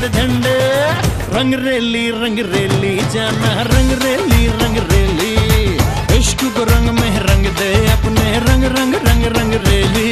सफेद झंडे। रंग रेली जाना रंग रेली, इश्क को रंग में रंग दे अपने रंग रंग रंग रंग रेली।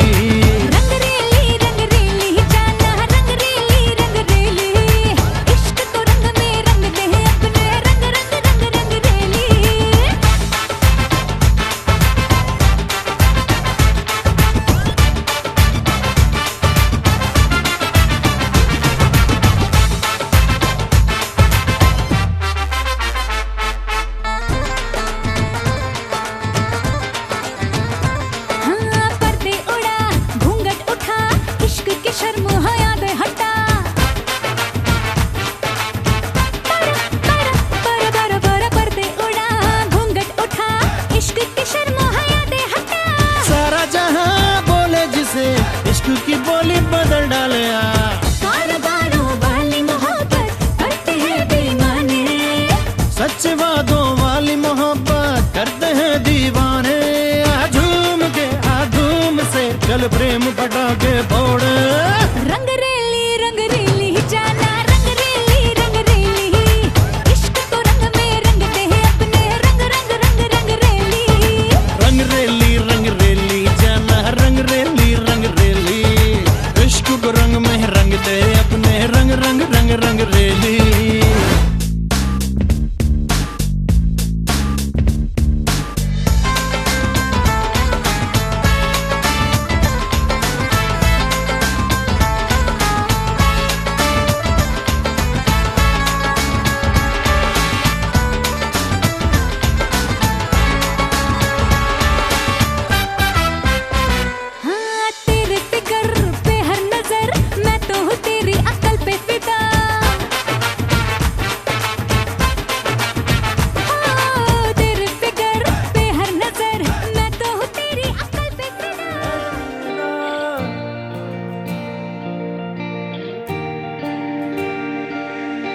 इश्क की बोली बदल डाले वाली मोहब्बत करते हैं दीवाने, सच्चे वादों वाली मोहब्बत करते हैं दीवाने। धूम से चल प्रेम पटाखे फोड़। रंग रेली जाना रंग रेली, इश्क को रंग में रंग दे अपने रंग रंग रंग रंग रेली। रंग रेली जाना रंग रेली, इश्क को रंग में रंग दे अपने रंग रंग रंग रंग रेली।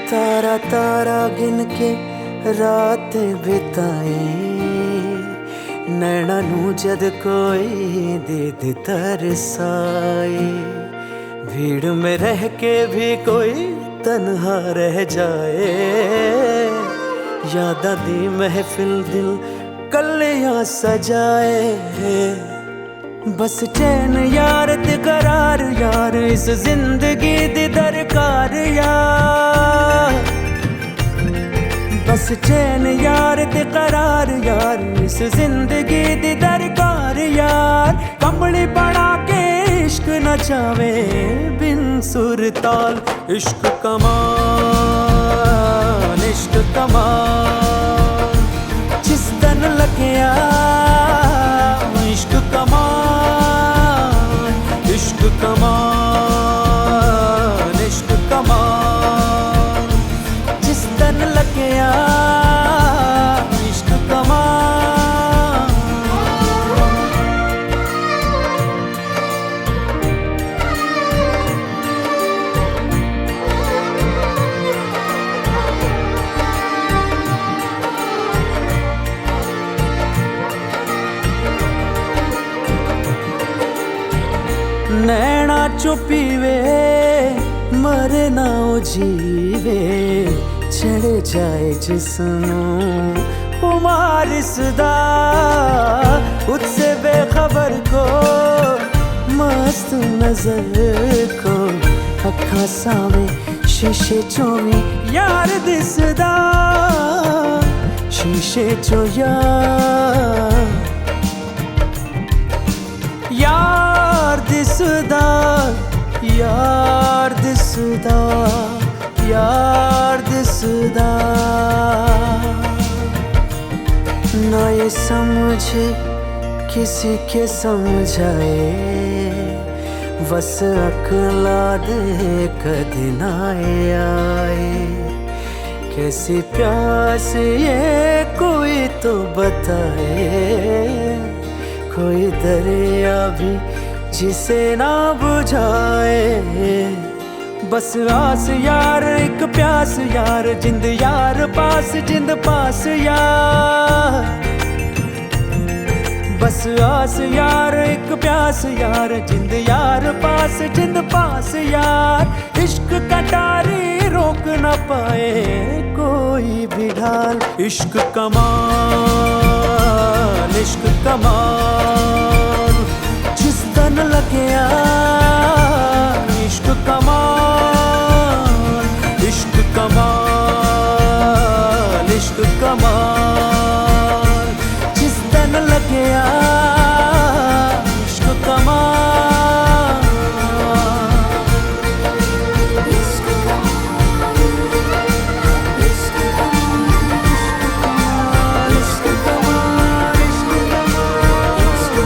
तारा तारा गिन के रात बिताई, नैना नू जद कोई दीद तरसाई। भीड़ में रह के भी कोई तन्हा रह जाए, याद दी महफिल दिल कलियां सजाए। बस चैन यार ते करार यार इस जिंदगी दी दरकार यार। बस चैन यार ते करार यार इस जिंदगी दी दरकार यार। कमली बना के इश्क नचावे बिन सुर ताल, इश्क कमान इश्क कमान। जिस दिन लग्या इश्क कमान, इश्क कमान इश्क कमान। जिस दिन लग्या इश्क कमान। नैना चुपीवे मरे ना जीवे, चढ़ जाए जिस्मों उमार सदा। उससे बेखबर को मस्त नजर को अखा सावे शीशे चोवी यार दिसदा। शीशे चो यार दिसदा, यार दिसदा, यार दिसदा। ना ये समझ किसी के समझाए, बस अकला दे कदी ना आए। कैसी प्यास ये कोई तो बताए, कोई दरिया भी जिसे ना बुझाए। बस आस यार एक प्यास यार, जिंद यार पास जिंद पास यार। बस आस यार एक प्यास यार, जिंद यार पास जिंद पास यार। इश्क कटारी रोक न पाए कोई भी ढाल। इश्क कमाल, इश्क कमाल, जिस तन लगे इश्क कमाल, इश्क कमाल, इश्क कमाल, जिस तन लगे इश्क कमाल। इश्क कमाल, इश्क कमाल, इश्क कमाल, इश्क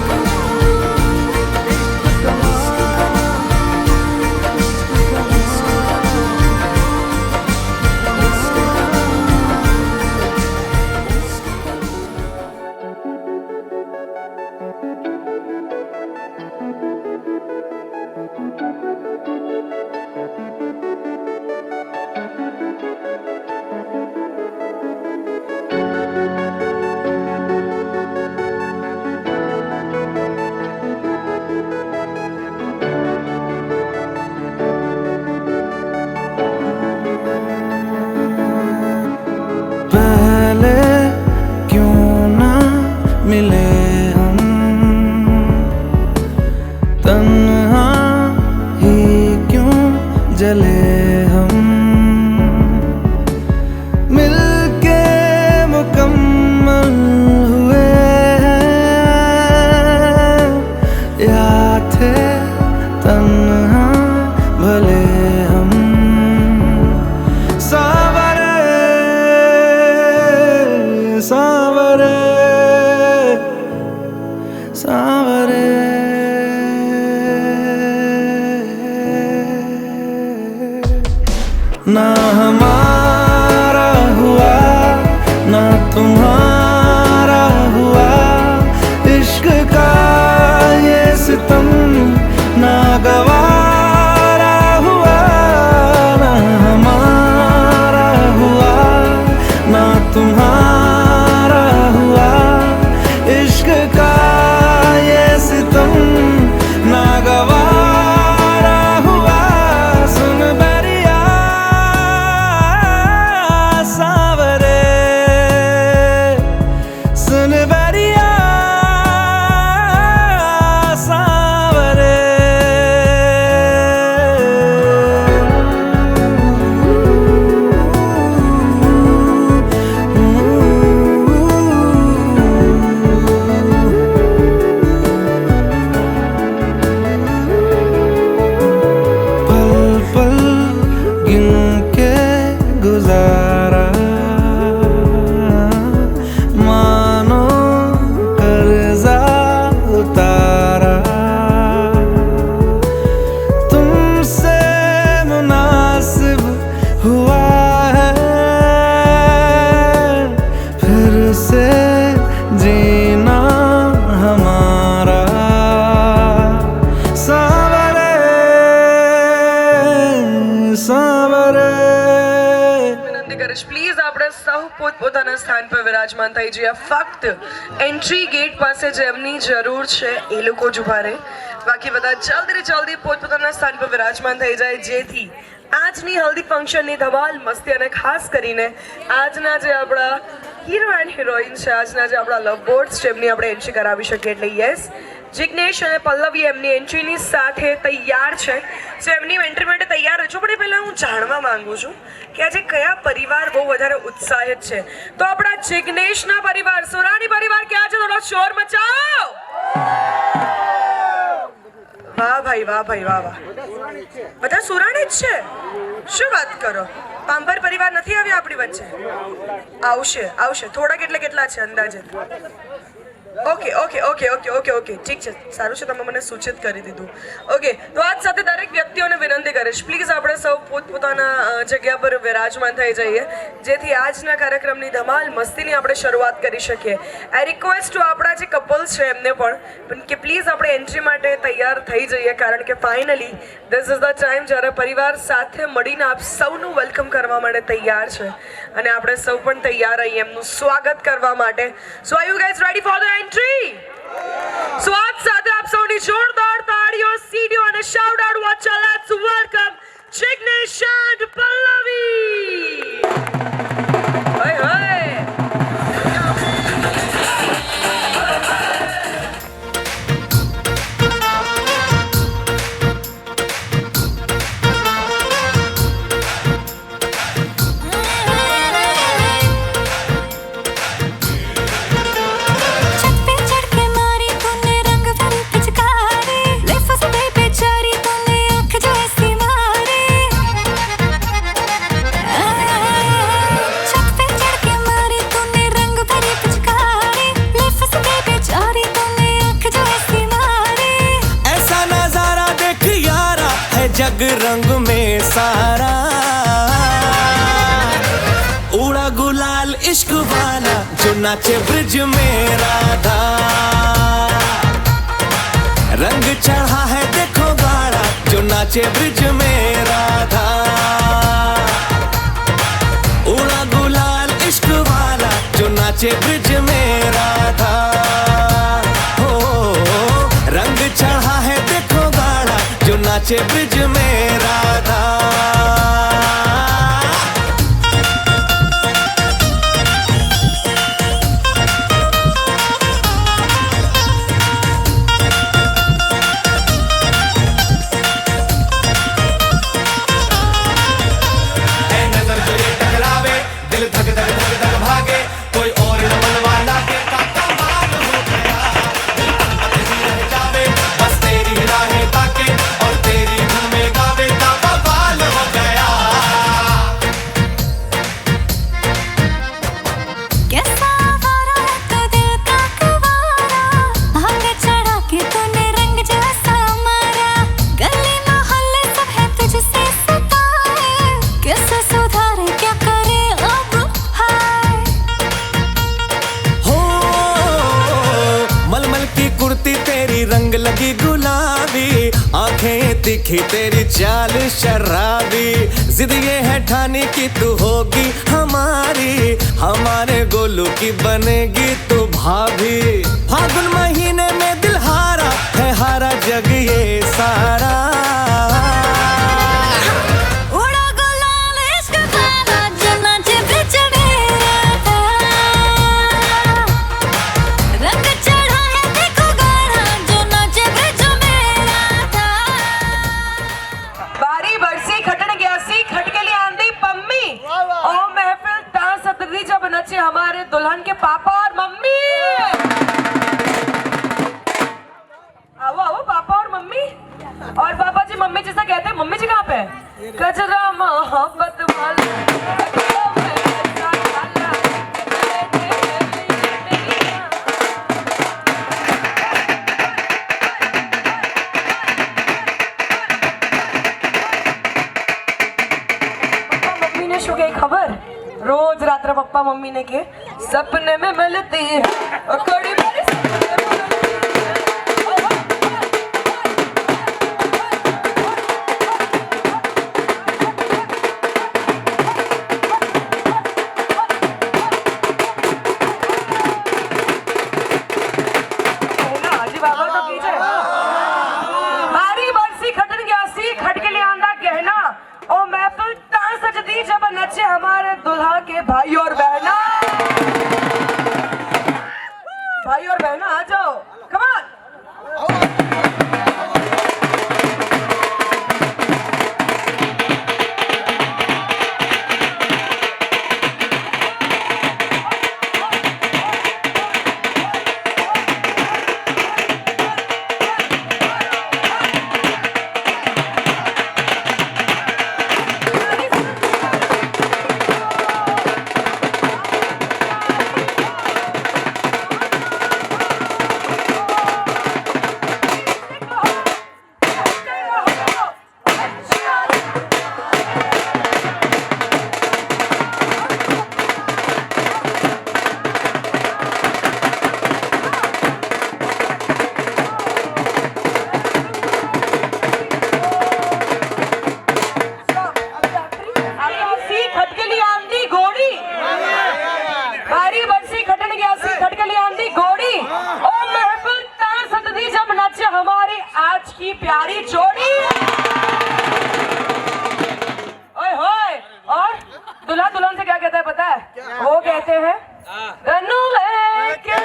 पहले क्यों ना मिले हम, तन्हा ही क्यों जले हम, मिलके मुकम्मल हुए हैं, या थे तन्हा भले हम। सावरे सावरे सावरे, ना हमारा हुआ ना तुम्हारा हुआ, इश्क का ये सितम ना गवारा हुआ। ना हमारा हुआ ना तुम्हारा हुआ, इश्क का ये सितम ना गवारा हुआ। सुन बैरिया सावरे, सुन बैरिया सावरे। पल पल गिन के गुजारा, मानो कर्जा उतारा, तुमसे मुनासिब हुआ है फिर से जीना हमारा। सावरे सावरे। વિનંતી કરીશ પ્લીઝ આપણે સૌ પોતપોતાના સ્થાન પર વિરાજમાન થઈ જઈએ. ફક્ત એન્ટ્રી ગેટ પાસે જેમની જરૂર છે એ લોકો જ ઊભા રહે, બાકી બધા જલ્દી જલ્દી પોતપોતાના સ્થાન પર વિરાજમાન થઈ જાય, જેથી આજની હલ્દી ફંક્શનની ધમાલ મસ્તી અને ખાસ કરીને આજના જે આપણા હીરો એન્ડ હિરોઈન છે, આજના જે આપણા લવ બોર્ડ્સ છે એમની આપણે એન્ટ્રી કરાવી શકીએ. એટલે યસ, જિગ્નેશ અને પલ્લવી એમની એન્ટ્રીની સાથે તૈયાર છે. સો એમની એન્ટ્રી માટે તૈયાર રહેજો. પણ એ પહેલાં હું જાણવા માંગુ છું કે આજે કયા પરિવાર બહુ વધારે ઉત્સાહિત છે. તો આપણા જિગ્નેશના પરિવાર, સુરાણી પરિવાર ક્યાં છે? થોડો શોર મચાવો. વાહ ભાઈ વાહ ભાઈ વાહ વાહ, બધા સુરાણી જ છે. શું વાત કરો, પાંભર પરિવાર નથી આવ્યા આપણી વચ્ચે? આવશે આવશે, થોડાક એટલે કેટલા છે અંદાજે? Okay okay okay okay okay okay ઠીક છે, સારું છે તમે મને સૂચિત કરી દીધું. ઓકે, તો આજ સાથે દરેક વ્યક્તિઓને વિનંતી કરીશ પ્લીઝ આપણે સૌ પોતપોતાના જગ્યા પર વિરાજમાન થઈ જઈએ, જેથી આજના કાર્યક્રમની ધમાલ મસ્તીની આપણે શરૂઆત કરી શકીએ. આઈ રિક્વેસ્ટ ટુ આપણા જે કપલ્સ છે એમને પણ કે પ્લીઝ આપણે એન્ટ્રી માટે તૈયાર થઈ જઈએ, કારણ કે finally this is the time જ્યારે પરિવાર સાથે મળીને આપ સૌનું વેલકમ કરવા માટે તૈયાર છે અને આપણે સૌ પણ તૈયાર રહીએ એમનું સ્વાગત કરવા માટે. So are you guys ready for the entry? So આજ સાથે આપ સૌની જોરદાર તાળીઓ, સીડીઓ અને શાઉટ આઉટ વચ્ચે let's welcome Jignesh and Pallavi. रंग रंग में सारा उड़ा गुलाल इश्क वाला जो नाचे ब्रिज में राधा रंग चढ़ा है देखो गाड़ा जो नाचे ब्रिज में राधा उड़ा गुलाल इश्क वाला जो नाचे ब्रिज में राधा हो रंग चढ़ा है देखो गाड़ा जो नाचे ब्रिज में राधा कैसा आवारा तो दिल का कुंवारा भांग चढ़ा के तूने रंग जैसा मारा गली मोहल्ले सब है तुझसे सताए कैसे सुधारे क्या करे अब हाय हो मलमल की कुर्ती तेरी रंग लगी गुलाबी आंखें तिखी तेरी चाल शराबी जिद ये है ठाने की तू होगी हमारी हमारे गोलू की बनेगी तू भाभी फागुन महीने में दिल हारा है हारा जग ये सारा उड़ा गुलाल इश्क वाला जो नाचे ब्रिज में राधा रंग चढ़ा है देखो गाड़ा जो नाचे ब्रिज में राधा बारी बरसी खटन ग्यासी खटकेली आंधी पम्मी ओ महफिल ता सतरी जब नचे हमारे दुल्हन के पापा और मम्मी आओ आओ पापा और मम्मी और पापा जी मम्मी जैसा कहते हैं मम्मी जी कहाँ पे है गजरा मोहब्बत वाला मम्मी ने शो गई खबर रोज रात्र पप्पा मम्मी ने के सपने में मिलती है और कड़ी मेरे सपने में मिलती है। हाजी बाबा तो कीजिए बारी बरसी खटन ग्यासी खटके आंदा कहना ओ महफिल तान सजदी जब नचे हमारे दुल्हा के भाई और बहना भाई और बहना आ जाओ कम ऑन की प्यारी जोड़ी ओए होए और दुल्हा दुल्हन से क्या कहता है पता है वो कहते हैं रन्नू लेके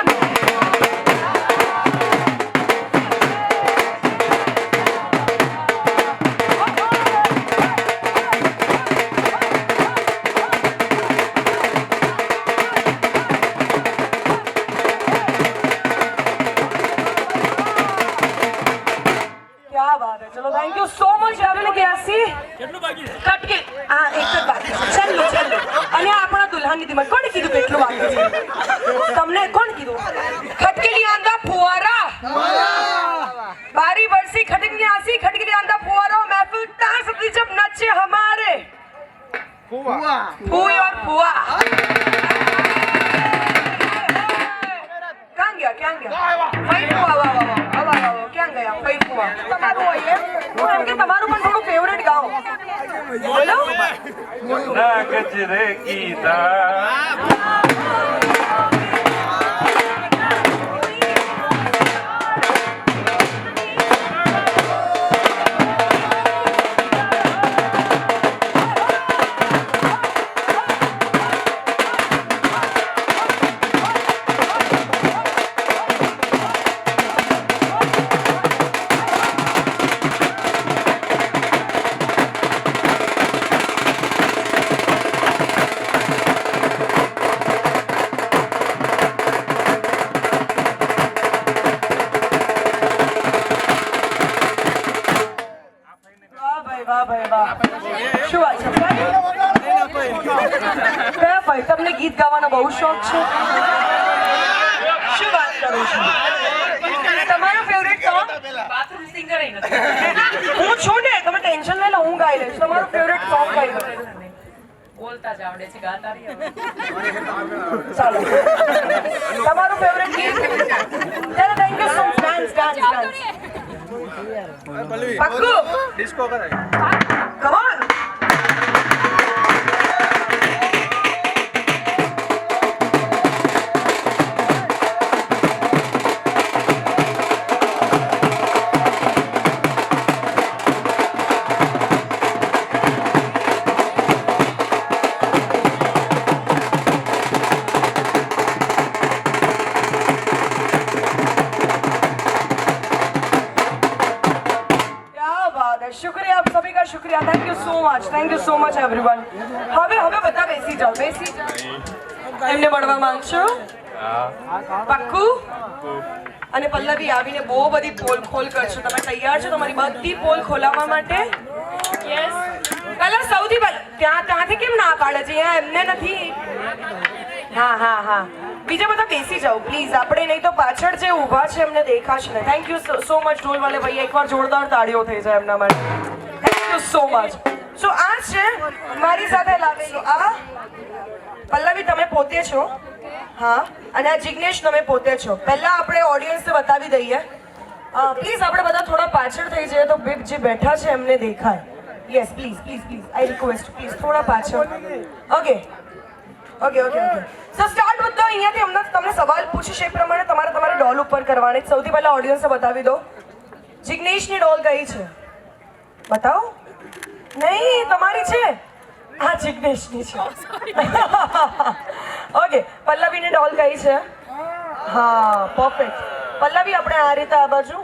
चलो थैंक यू सो मच आपने ક્યાસી કેટલું બાકી છે કટકે આ એક જ બાકી છે ચાલો ચાલો અને આપણા દુલ્હાની દીમાં કોણે કીધું કેટલું બાકી છે તમને કોણ કીધું ખટકેલી આંગા ફુવારા बारी बरसी खटकनी आसी खटकनी आंदा फुआरो महफिल कहाँ सती जब नचे हमारे फूई और फुआ ક્યાં ગયા ફઈ ફુઆ વાહ ક્યાં ગયા ફઈ ફુઆ તમારું હોય હું એમ કે તમારું પણ થોડું ફેવરેટ ગાઓ બોલો ના ગજરે કીધા શું વાત છે કયા ભાઈ તમને ગીત ગાવાનો બહુ શોખ છે શું વાત કરો છો તમારો ફેવરેટ સોંગ બાથરૂમ સિંગર હું છું ને તમે ટેન્શન લઈ લો હું ગાઈ લઈશ તમારો ફેવરેટ સોંગ કઈ બોલતા જ આવડે છે ગાતા ચાલો તમારું ફેવરેટ ગીત ચાલો thank you so much dance પક્કુ ડિસ્કો કરાય કમ ઓન शुक्रिया आप सभी का शुक्रिया thank you so much everyone હવે બધા બેસી જાઓ એમને મળવા માંગશો પક્કુ અને પલ્લવી આવીને બહુ બધી પોલ ખોલ કરશો તમે તૈયાર છો તમારી બધી પોલ ખોલાવવા માટે યસ કલર સૌથી ત્યાંથી કેમ ના પાડે છે એમને નથી હા બીજા બધા બેસી જાઓ પ્લીઝ આપણે નહીં તો પાછળ જે ઊભા છે એમને દેખાશે ને થેન્ક યુ સો મચ ઢોલ વાલે ભાઈ એકવાર જોરદાર તાળીઓ થઈ જાય એમના માટે થેન્ક યુ સો મચ સો આ છે મારી સાથે લાવેલું આ પલ્લવી તમે પોતે છો હા અને આ જિગ્નેશ તમે પોતે છો પહેલા આપણે ઓડિયન્સને બતાવી દઈએ પ્લીઝ આપણે બધા થોડા પાછળ થઈ જઈએ તો જે બેઠા છે એમને દેખાય yes please I request please થોડા પાછળ ઓકે સો સ્ટાર્ટ વિથ અહીંયાથી અમને તમને સવાલ પૂછીશ એ પ્રમાણે તમારે ડોલ ઉપર કરવાની સૌથી પહેલા ઓડિયન્સને બતાવી દો જિગ્નેશની ડોલ કઈ છે બતાવો નહીં તમારી છે હા જિગ્નેશની છે ઓકે પલ્લવીની ડોલ કઈ છે હા પરફેક્ટ પલ્લવી આપણે આ રીતે આ બાજુ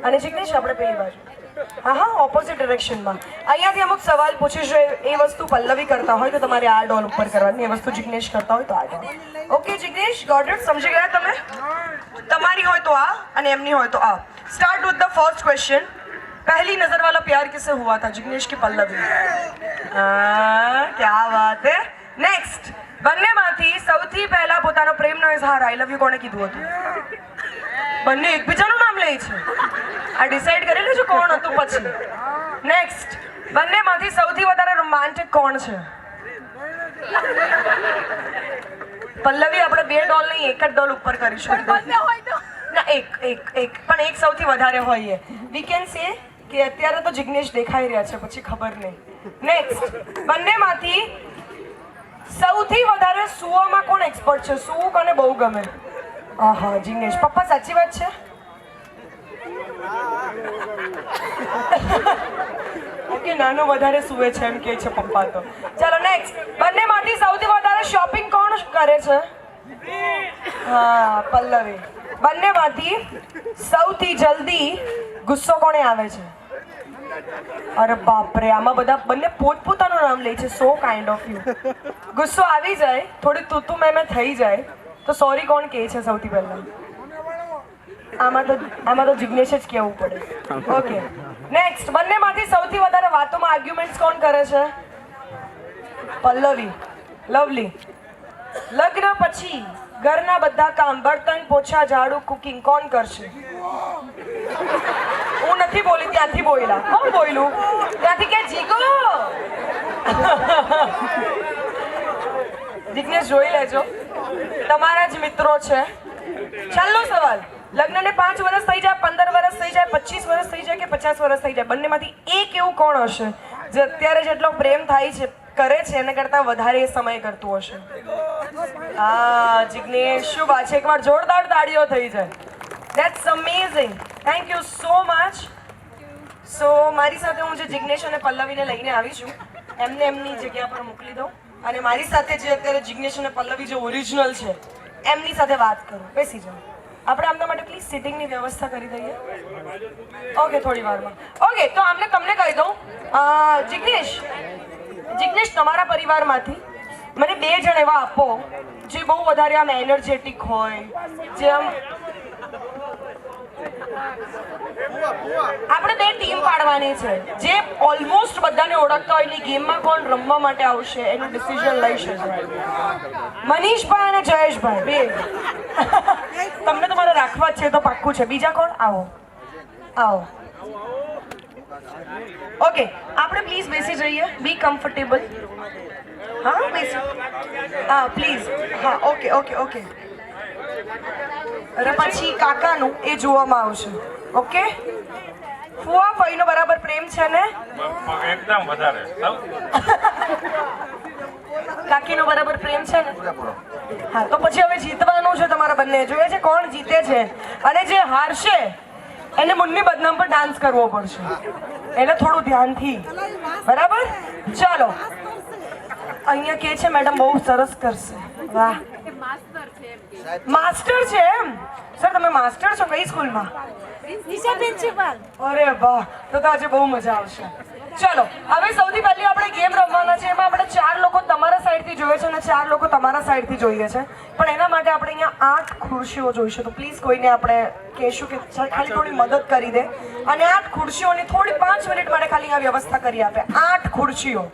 અને જિગ્નેશ આપણે પેલી બાજુ હા ઓપોઝિટ ડિરેક્શનમાં અહીંયાથી અમુક સવાલ પૂછીશું એ વસ્તુ પલ્લવી કરતા હોય તો તમારે આ ડોલ ઉપર કરવાની એ વસ્તુ જિગ્નેશ કરતા હોય તો આ ડોલ ઓકે જિગ્નેશ ગોટ ઇટ સમજી ગયા તમે તમારી હોય તો આ અને એમની હોય તો આ start with the first question पहली नजर वाला प्यार किससे हुआ था जिग्नेश की पल्लवी क्या बात है नेक्स्ट બંનેમાંથી સૌથી પહેલા પોતાનો પ્રેમનો ઇઝહાર આઈ લવ યુ કોણે કીધું હતું બંને એકબીજાનું નામ લે છે આ ડિસાઈડ કરી લેજો કોણ હતું પછી નેક્સ્ટ બંનેમાંથી સૌથી વધારે રોમાન્ટિક કોણ છે પલ્લવી આપણે બે ડોલ નહીં એક જ ડોલ ઉપર કરીશું ના એક પણ એક સૌથી વધારે હોય વી કેન સે કે અત્યારે તો જિગ્નેશ દેખાઈ રહ્યા છે પછી ખબર નહીં નેક્સ્ટ બંનેમાંથી સૌથી વધારે સુવામાં કોણ એક્સપર્ટ છે સુવું કોને બહુ ગમે હા જિગ્નેશ પપ્પા સાચી વાત છે ઓકે નાનો વધારે સુવે છે એમ કે છે પપ્પા તો ચાલો નેક્સ્ટ બંનેમાંથી સૌથી વધારે શોપિંગ કોણ કરે છે હા પલ્લવી બંનેમાંથી સૌથી જલ્દી ગુસ્સો કોને આવે છે અરે બાપરે આમાં બધા બંને પોતપોતાનું નામ લે છે સો કાઇન્ડ ઓફ યુ ગુસ્સો આવી જાય થોડી તું મેં થઈ જાય તો સોરી કોણ કહે છે સૌથી પહેલા આમાં તો જિગ્નેશ જ કહેવું પડે ઓકે નેક્સ્ટ બંનેમાંથી સૌથી વધારે વાતોમાં આર્ગ્યુમેન્ટ્સ કોણ કરે છે પલ્લવી લવલી લગ્ન પછી ઘરના બધા કામ બર્તન પોછા ઝાડુ કુકિંગ કોણ કરશે? હું નથી બોલી, ત્યાંથી બોલ્યા. કોણ બોલ્યું? ત્યાંથી કે જીગો. જિગ્નેશ જોઈ લેજો, તમારા જ મિત્રો છે. છેલ્લો સવાલ, લગ્નને 5 વર્ષ થઈ જાય, 15 વર્ષ થઈ જાય, 25 વર્ષ થઈ જાય કે 50 વર્ષ થઈ જાય, બંનેમાંથી એક એવું કોણ હશે જે અત્યારે જેટલો પ્રેમ થાય છે કરે છે એને કરતા વધારે સમય કરતું હશે? હા જિગ્નેશ, શું વાત છે, એકવાર જોરદાર તાળીઓ થઈ જાય. That's amazing, thank you so much. So મારી સાથે હું જે જિગ્નેશ અને પલ્લવીને લઈને આવી છું એમને એમની જગ્યા પર મોકલી દઉં અને મારી સાથે જે અત્યારે જિગ્નેશ અને પલ્લવી જે ઓરિજિનલ છે એમની સાથે વાત કરું. બેસી જાઓ. આપણે આમના માટે પ્લીઝ સિટિંગની વ્યવસ્થા કરી દઈએ. ઓકે, થોડી વારમાં. ઓકે, તો આમને તમને કહી દઉં, જિગ્નેશ તમારા પરિવારમાંથી મને 2 જણ એવા આપો જે બહુ વધારે આમ એનર્જેટિક હોય, જે આમ આપણે 2 ટીમ પાડવાની છે જે ઓલમોસ્ટ બધાને ઓળખતા હોય ને ગેમમાં કોણ રમવા માટે આવશે એનું ડિસિઝન લઈ શકે. મનીષભાઈ અને જયેશભાઈ 2. તમને તમારે રાખવા જ છે તો પાક્કું છે. બીજા કોણ? આવો આવો. ઓકે, આપણે પ્લીઝ બેસી જઈએ. બી કમ્ફર્ટેબલ. હા બેસી. હા પ્લીઝ. હા ઓકે ઓકે ઓકે. અને પછી કાકાનું એ જોવામાં આવશે. ઓકે, ફુવા ભાઈનો બરાબર પ્રેમ છે ને? એકદમ વધારે. કાકીનો બરાબર પ્રેમ છે ને? હા, તો પછી હવે જીતવાનું છે તમારા બંને. જોઈએ છે કોણ જીતે છે, અને જે હારશે એને મુન્ની બદનામ પર ડાન્સ કરવો પડશે. એટલે થોડું ધ્યાનથી, બરાબર? ચાલો. અહીંયા કે છે મેડમ બહુ સરસ કરશે. વાહ, માસ્ટર છે એમ? સર તમે માસ્ટર છો કઈ સ્કૂલમાં? અરે વાહ, તો આજે બહુ મજા આવશે. ચલો, હવે સૌથી પહેલી આપણે ગેમ રમવાના છે. એમાં આપણે 4 લોકો તમારા સાઈડથી જોઈએ છે અને 4 લોકો તમારા સાઈડથી જોઈએ છે. પણ એના માટે આપણે અહીંયા 8 ખુરશીઓ જોઈશે. તો પ્લીઝ કોઈને આપણે કહેશું કે ખાલી થોડી મદદ કરી દે અને 8 ખુરશીઓની થોડી 5 મિનિટ માટે ખાલી આ વ્યવસ્થા કરી આપે. 8 ખુરશીઓ,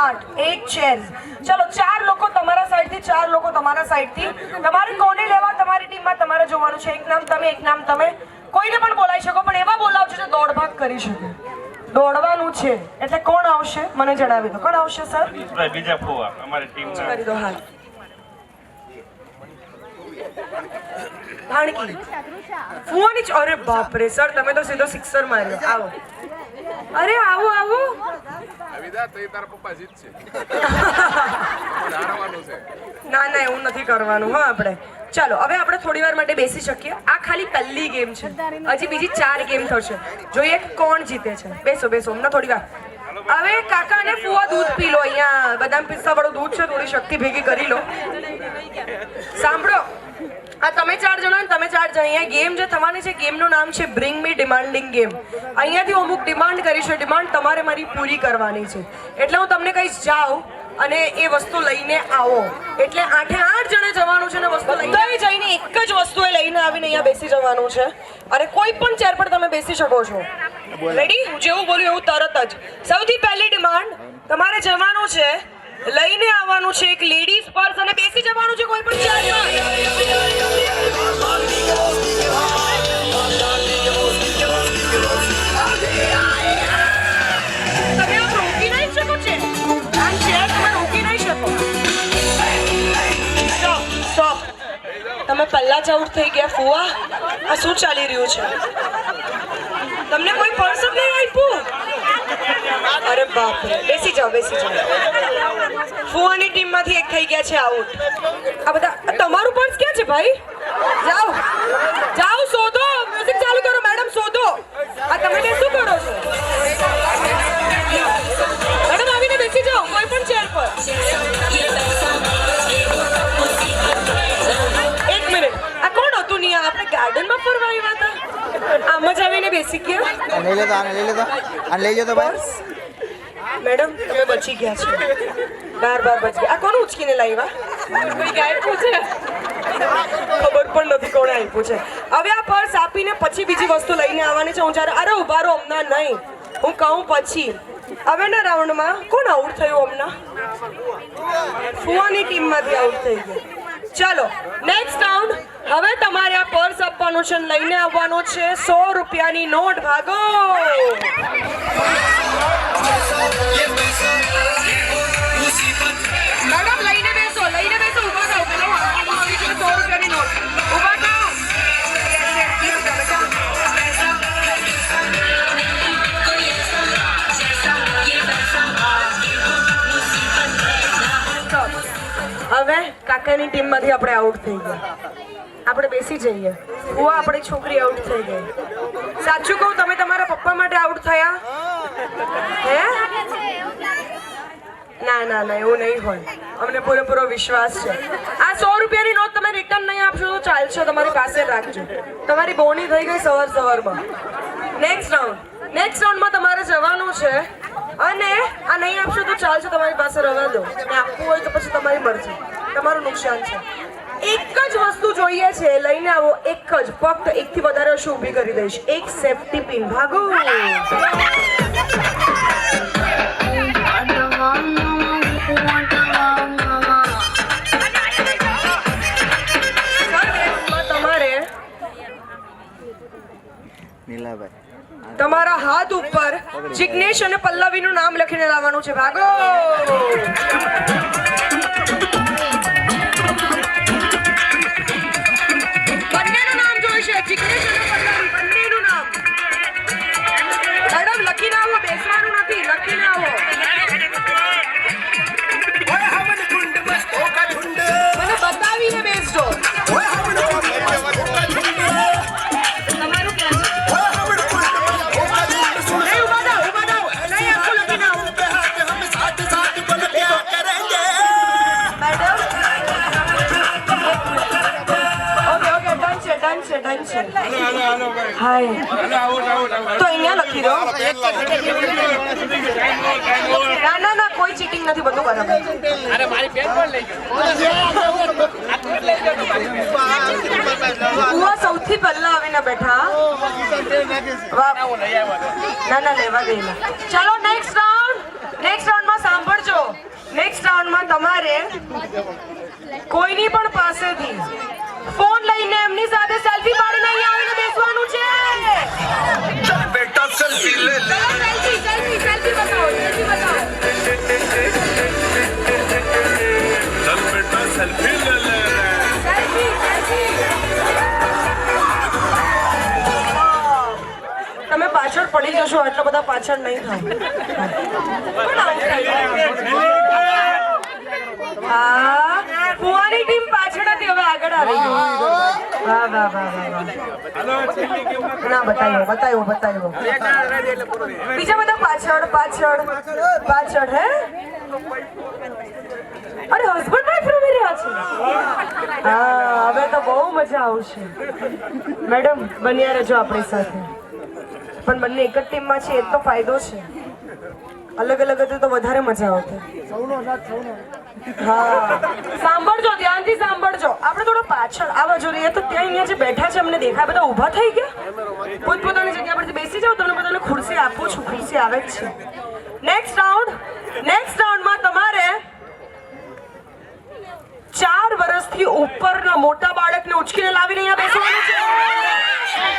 8 ચેર. ચલો, 4 લોકો તમારા સાઈડથી, 4 લોકો તમારા સાઈડથી. તમારે કોને લેવા તમારી ટીમમાં તમારે જોવાનું છે. એક નામ તમે, એક નામ તમે. કોઈને પણ બોલાવી શકો, પણ એવા બોલાવજો જે દોડ ભાગ કરી શકે. દોડવાનું છે એટલે કોણ આવશે મને જણાવી દો. કોણ આવશે સર? બીજા ફુવા અમારી ટીમ કરી દો. હાલ ભાણકી ફુવાની જ. અરે બાપ રે સર, તમે તો સીધો સિક્સર માર્યો. આવો. અરે આવો આવો. ના ના, એવું નથી કરવાનું. હા આપણે ચાલો, હવે આપણે થોડી વાર માટે બેસી શકીએ. આ ખાલી પહેલી ગેમ છે, હજી બીજી 4 ગેમ થશે. જોઈએ કોણ જીતે છે. બેસો બેસો, હમણાં થોડી વાર. હવે કાકા અને ફુવા દૂધ પી લો. અહીંયા બદામ પિસ્તા વાળું દૂધ છે, થોડી શક્તિ ભેગી કરી લો. સાંભળો, આ તમે 4 જણા ને તમે 4 જણા. અહીંયા ગેમ જે થવાની છે, ગેમનું નામ છે બ્રિંગ મી ડિમાન્ડિંગ ગેમ. અહીંયાથી અમુક ડિમાન્ડ કરી છે. ડિમાન્ડ તમારે મારી પૂરી કરવાની છે. એટલે હું તમને કહીશ જાઓ અને એ વસ્તુ લઈને આવો. એટલે 8 જણે જવાનું છે ને વસ્તુ લઈને જઈને એક જ વસ્તુ એ લઈને આવીને અહીંયા બેસી જવાનું છે. અને કોઈ પણ ચેર પર તમે બેસી શકો છો. રેડી? હું જેવું બોલ્યું એવું તરત જ. સૌથી પહેલી ડિમાન્ડ, તમારે જવાનું છે, લઈને આવવાનું છે એક લેડીઝ પર્સ અને બેસી જવાનું છે કોઈ પણ ચેર પર. તમે આ રોકી નહીં શકો છે. આ ચેર તમે રોકી નહીં શકો. સ્ટોપ. તમે પહેલા જ આઉટ થઈ ગયા ફુવા. આ શું ચાલી રહ્યું છે? તમને કોઈ પર્સ જ નહીં આપ્યું? અરે બાપ રે. બેસી જાઓ, બેસી જાઓ. ફુવાની ટીમમાંથી એક થઈ ગયા છે આઉટ. આ બધા તમારું પર્સ ક્યાં છે ભાઈ? જાઓ જાઓ, શોધો. મ્યુઝિક ચાલુ કરો મેડમ, શોધો. આ તમે બે શું કરો છો? મેડમ આવીને બેસી જાઓ કોઈ પણ ચેર પર. એક મિનિટ, આ કોણ હતું? નિયા આપણે ગાર્ડનમાં ફરવા આવ્યા હતા. આમ જ આવીને બેસી ગયા. લઈ લેતો, આને લઈ લેતો, આને લઈ લેતો ભાઈ. મેડમ તમે બચી ગયા છો. બાર બચી ગયા. આ કોણ ઉચકીને લાવ્યા? કોઈ આપ્યું છે? ખબર પણ નથી કોણે આપ્યું છે. હવે આ પર્સ આપીને પછી બીજી વસ્તુ લઈને આવવાની છે. હું જ્યારે અરે ઉભા રહો, હમણાં નહીં, હું કહું પછી. હવેના રાઉન્ડમાં કોણ આઉટ થયું હમણાં? ફુવાની ટીમમાંથી આઉટ થઈ ગયા. ચાલો નેક્સ્ટ રાઉન્ડ. હવે તમારે આ પર્સ આપવાનું છે અને લઈને આવવાનો છે 100 રૂપિયાની નોટ. ભાગો. મેડમ લઈને બેસો, લઈને બેસો. ઊભા થાઓ. પેલો હાથમાં આવી ગયો 100 રૂપિયાની નોટ. ઊભા થાઓ. હવે કાકાની ટીમમાંથી આપણે આઉટ થઈ ગયા. આપણે બેસી જઈએ. હું આપણી છોકરી આઉટ થઈ ગઈ. સાચું કહું, તમે તમારા પપ્પા માટે આઉટ થયા? હે? ના ના ના, એવું નહીં હોય. અમને પૂરેપૂરો વિશ્વાસ છે. આ 100 રૂપિયાની નોટ તમે રિટર્ન નહીં આપશો તો ચાલશે. તમારી પાસે રાખજો. તમારી બોની થઈ ગઈ સવારમાં. નેક્સ્ટ રાઉન્ડમાં તમારે જવાનું છે અને આ નહીં આપશો તો ચાલશે. તમારી પાસે રહેવા દો. ને આપવું હોય તો પછી તમારી મરજી. તમારું નુકસાન છે. એક જ વસ્તુ જોઈએ છે, લઈને આવો. એક જ, ફક્ત એકથી વધારે શું ઊભી કરી દઈશ. એક સેફટી પિન. ભાગો. નીલાભાઈ તમારા હાથ ઉપર જિગ્નેશ અને પલ્લવીનું નામ લખીને લાવવાનું છે. ભાગો. બંનેનું નામ જોઈશે. જિગ્નેશ અને પલ્લવી બંનેનું નામ. મેડમ લખીને આવો. બેસવાનું નથી. લખીને આવો. મને બતાવીને બેસજો. તો અહીંયા લખી દો. ના ના, કોઈ ચીટિંગ નથી. બધું બરાબર. સૌથી પહેલા આવીને બેઠા. ના ના, લેવા ગયેલા. ચાલો નેક્સ્ટ રાઉન્ડમાં સાંભળજો. નેક્સ્ટ રાઉન્ડમાં તમારે કોઈની પણ પાસેથી ફોન લઈને એમની સાથે સેલ્ફી પાડીને અહીંયા આવીને બેસવાનું છે. બેટા સેલ્ફી લે લે. સેલ્ફી બતાવો. ચલ બેટા સેલ્ફી લે લે. તમે પાછળ પડી જશો. એટલા બધા પાછળ નહીં થાય. ફુવાની ટીમ પાછળ હતી, હવે આગળ આવી ગઈ. વાહ વાહ વાહ વાહ. ના, બતાવ્યો. બીજા બધા પાછળ હે. અરે હસબન્ડ વાઈફ રમી રહ્યા છે. હા, હવે તો બહુ મજા આવશે. મેડમ બન્યા રહેજો આપણી સાથે. પણ બંને એક જ ટીમમાં છે, એ તો ફાયદો છે. અલગ અલગ હતી તો વધારે મજા આવતી. હા, સાંભળજો, ધ્યાનથી સાંભળજો. આપણે થોડો પાછળ આવવા જોઈએ. તો ત્યાં અહીંયા જે બેઠા છે અમને દેખાય, બધા ઊભા થઈ ગયા. પોતપોતાની જગ્યા પરથી બેસી જાઓ. તમને બધાને ખુરશી આપું છું. ખુરશી આવે જ છે. નેક્સ્ટ રાઉન્ડમાં તમારે 4 વર્ષથી ઉપરના મોટા બાળકને ઉચકીને લાવીને અહીંયા બેસવાનું છે.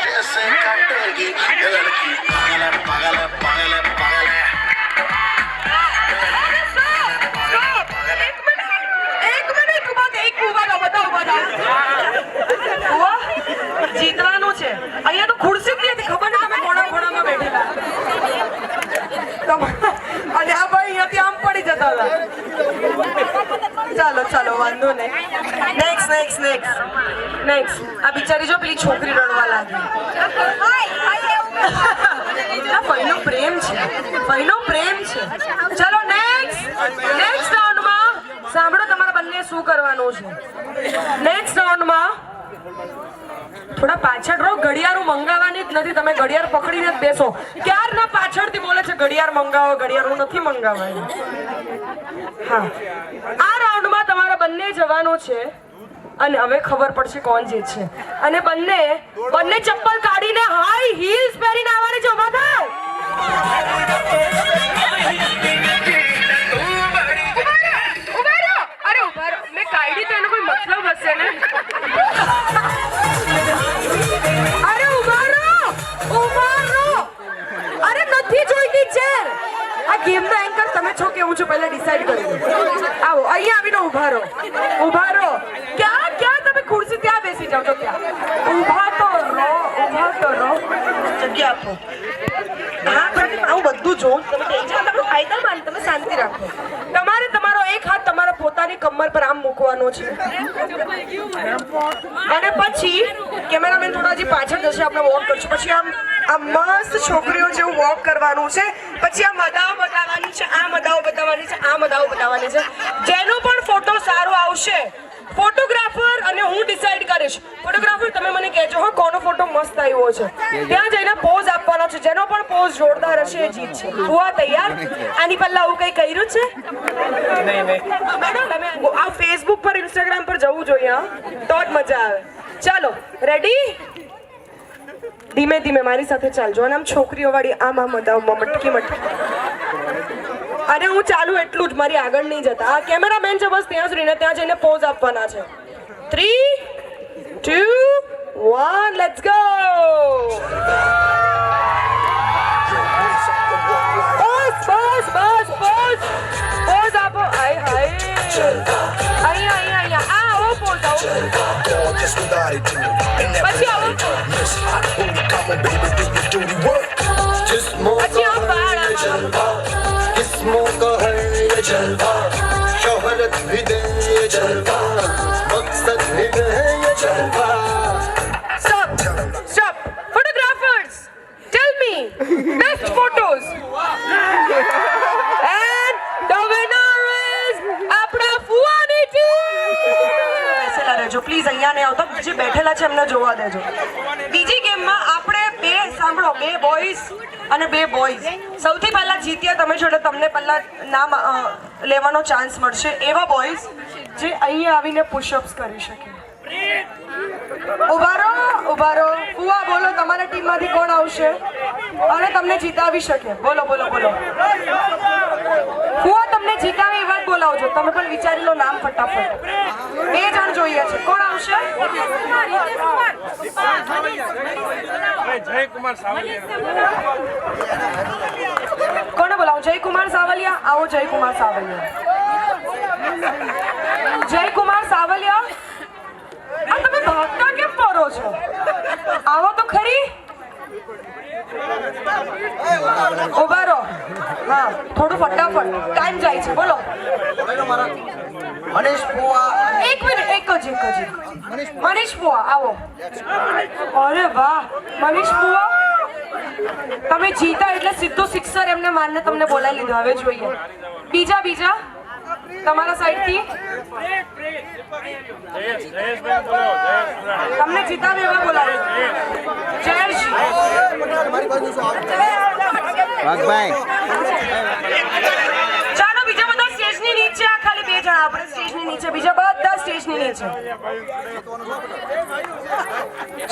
कैसे काटेगी ये लड़की पागल है पागल है पागल है पागल है. જીતવાનું છે. અહીંયા તો ખુરશી જ નથી. ખબર ને તમે કોણા બેઠેલા. અને આ ભાઈ અહીંયાથી આમ પડી જતા હતા. ચાલો વાંધો નહીં. નેક્સ્ટ. આ બિચારી જો પેલી છોકરી રડવા લાગી. ભાઈનો પ્રેમ છે. ચાલો નેક્સ્ટ રાઉન્ડમાં સાંભળો. તમારા બંને શું કરવાનું છે. નેક્સ્ટ રાઉન્ડમાં થોડા પાછળ રહો. ઘડિયાળો મંગાવવાની જ નથી. તમે ઘડિયાળ પકડીને જ બેસો. ક્યારના પાછળથી બોલે છે ઘડિયાળ મંગાવો. ઘડિયાળો નથી મંગાવવાની. હા, આ રાઉન્ડમાં તમારા બંને જવાનું છે અને હવે ખબર પડશે કોણ જીતશે. અને બંને ચપ્પલ કાઢીને હાઈ હીલ્સ પહેરીને આવવાની છે. ઊભા થાઓ. ઉભા રહો. અરે ઉભા રહો. મેં કાઢી તો એનો કોઈ મતલબ હશે અરે ઉભા રહો. અરે નથી જોઈતી ચેર. આ ગેમના એન્કર તમે છો કે હું છું પહેલા ડિસાઈડ કરી લો. આવો અહીંયા આવીને ઉભા રહો. ક્યાં તમે ખુરશી ત્યાં બેસી જાઓ છો ત્યાં. ઉભા તો રહો. જગ્યા આપો. હા પ્રદીપ આવું બધું જોઉં તમે ટેન્શન તમે ફાયદા માન તમે શાંતિ રાખો. તમારે તમારો એક હાથ તમારા પોતાની કમર પર આમ મૂકવાનો છે અને પછી કેમેરામેન થોડા હજી પાછળ જશે આપણે વોક કરશું પછી આમ મસ્ત છોકરીઓ જેવું વોક કરવાનું છે પછી આ મદાઓ બતાવવાની છે આ મદાઓ બતાવવાની છે જેનો પણ ફોટો સારો આવશે ફોટોગ્રાફર અને હું ડિસાઈડ કરીશ. ફોટોગ્રાફર તમે મને કહેજો હા કોનો ફોટો મસ્ત આવ્યો છે ત્યાં જઈને પોઝ આપવાનો છે જેનો પણ પોઝ જોરદાર હશે એ જીતશે. હુઆ તૈયાર? આની પહેલા આવું કંઈ કર્યું છે? નહીં. આ ફેસબુક પર ઇન્સ્ટાગ્રામ પર જવું જોઈએ હા તો જ મજા આવે. ચાલો રેડી? ધીમે ધીમે મારી સાથે ચાલજો અને આમ છોકરીઓ વાળી આમ મટકી અને હું ચાલુ એટલું જ મારી આગળ નહીં જતા. આ કેમેરામેન છે બસ ત્યાં સુધી ત્યાં જઈને પોઝ આપવાના છે. 3 2 1 લેટ્સ ગો. બસ પોઝ આપો. અહીંયા આવો પોઝ આવો પછી આવો પછી આવો બાળ मौका है ये जलवा शोहरत भी दे ये जलवा मकसद भी दे ये जलवा. Stop. Photographers, tell me best photos. And the winner is આપણા ફુવાની ટીમ. બેસેલા રહેજો પ્લીઝ અહીંયા નહીં આવતા જે બેઠેલા છે એમને જોવા દેજો. બીજી ગેમમાં આપણે બે બોયઝ અને બે બોયઝ સૌથી પહેલા જીત્યા તમે છો એટલે તમને પહેલા નામ લેવાનો ચાન્સ મળશે એવા બોયઝ જે અહીંયા આવીને પુશઅપ્સ કરી શકે. ઉભા રહો. ફુવા બોલો તમારા ટીમમાંથી કોણ આવશે અને તમને જીતાવી શકે? બોલો. ફુવા તમને જીતાવે એ વાત બોલાવજો. તમે પણ વિચારી લો નામ ફટાફટ. 2 જણ જોઈએ છે. કોણ આવશે? જયકુમાર સાવલિયા. કોને બોલાવો? જયકુમાર સાવલિયા. આવો જયકુમાર સાવલિયા. આ તમે ભાગતા કેમ ફરો છો? આવો તો ખરી. ઉભા રહો. હા થોડું ફટાફટ ટાઈમ જાય છે. બોલો. મનીષ પુવા. એક મિનિટ એક જ મનીષ પુવા આવો. અરે વાહ મનીષ પુવા તમે જીતા એટલે સીધું સિક્સર એમને માનને તમને બોલાવી લીધો. હવે જોઈએ બીજા તમારા સાઈડથી તમને જીતાવે એવા બોલાવે. જયેશજી વાઘભાઈ. ચાલો બીજા બધા સ્ટેજની નીચે. આ ખાલી 2 જણા આપણે સ્ટેજની નીચે બીજા બધા સ્ટેજની નીચે.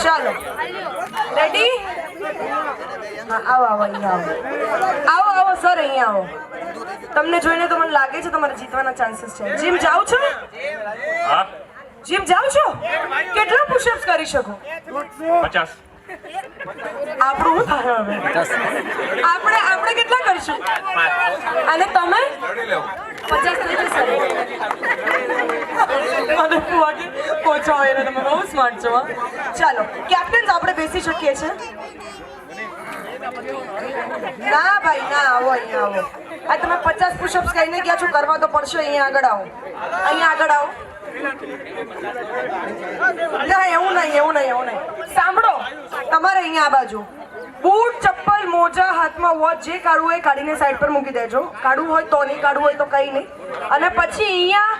ચાલો રેડી? હા આવો અહીંયા આવો સર અહીંયા આવો. તમને જોઈને તો મને લાગે છે તમારે જીતવાના ચાન્સીસ છે. જીમ જાઓ છો? કેટલા પુશઅપ્સ કરી શકો? 50. આપણું થાય હવે. આપણે કેટલા કરીશું? અને તમે 50 થઈ જશે. મને વાગે પહોંચો એને તમે બહુ સ્માર્ટ છો. ચાલો કેપ્ટન્સ આપણે બેસી શકીએ છીએ? ના ભાઈ ના. આવો અહીંયા આવો. આ તમે 50 પુશઅપ્સ કહીને ગયા છો કરવા તો પડશે. અહીંયા આગળ આવો. ના એવું નહીં. સાંભળો તમારે અહીંયા આ બાજુ બૂટ ચપ્પલ મોજા હાથમાં વોચ જે કાઢવું હોય કાઢીને સાઈડ પર મૂકી દેજો. કાઢવું હોય તો નહીં, કાઢવું હોય તો કંઈ નહીં. અને પછી અહીંયા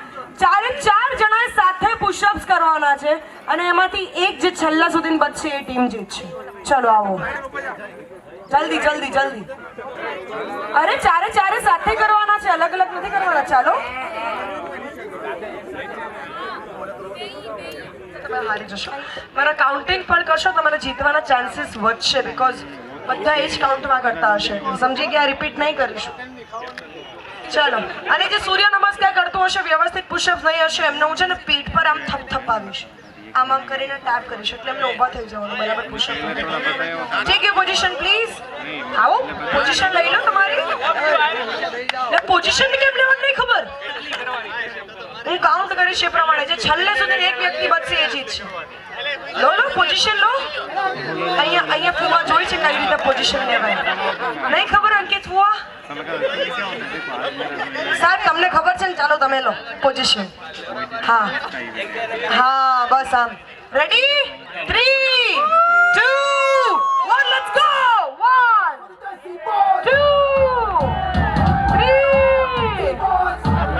4 જણાએ સાથે પુશઅપ્સ કરવાના છે અને એમાંથી એક જે છેલ્લા સુધી બચશે એ ટીમ જીતશે. ચલો આવો જલ્દી. અરે ચારે સાથે કરવાના છે, અલગ નથી કરવાના. ચાલો તમે હારી જશો. મારા કાઉન્ટિંગ પર કરશો તમારા જીતવાના ચાન્સીસ વધશે બીકોઝ બધા એ જ કાઉન્ટમાં કરતા હશે. સમજી ગયા? રિપીટ નહીં કરીશું. ચાલો અને જે સૂર્ય નમસ્કાર કરતો હશે વ્યવસ્થિત પુશઅપ નહીં હશે એમને હું છે ને પીઠ પર આમ થપથપાવીશ આમ કરીને ટેપ કરીશ એટલે એમને ઊભા થઈ જવાનું બરાબર push-up take your position please આવો પોઝિશન લઈ લો તમારી પોઝિશન કેમ લેવાની નહીં ખબર હું કાઉન્ટ કરીશ એ પ્રમાણે જે છેલ્લે સુધી એક વ્યક્તિ બચશે એ જીતશે લો પોઝિશન લો અહીંયા ફુવા જોઈ છે કઈ રીતે પોઝિશન લેવાય નહીં ખબર અંકિત ફુવા સાહેબ તમને ખબર છે ને ચાલો તમે લો પોઝિશન હા બસ આમ રેડી 3 2 1 લેટ્સ ગો 1 2 3 4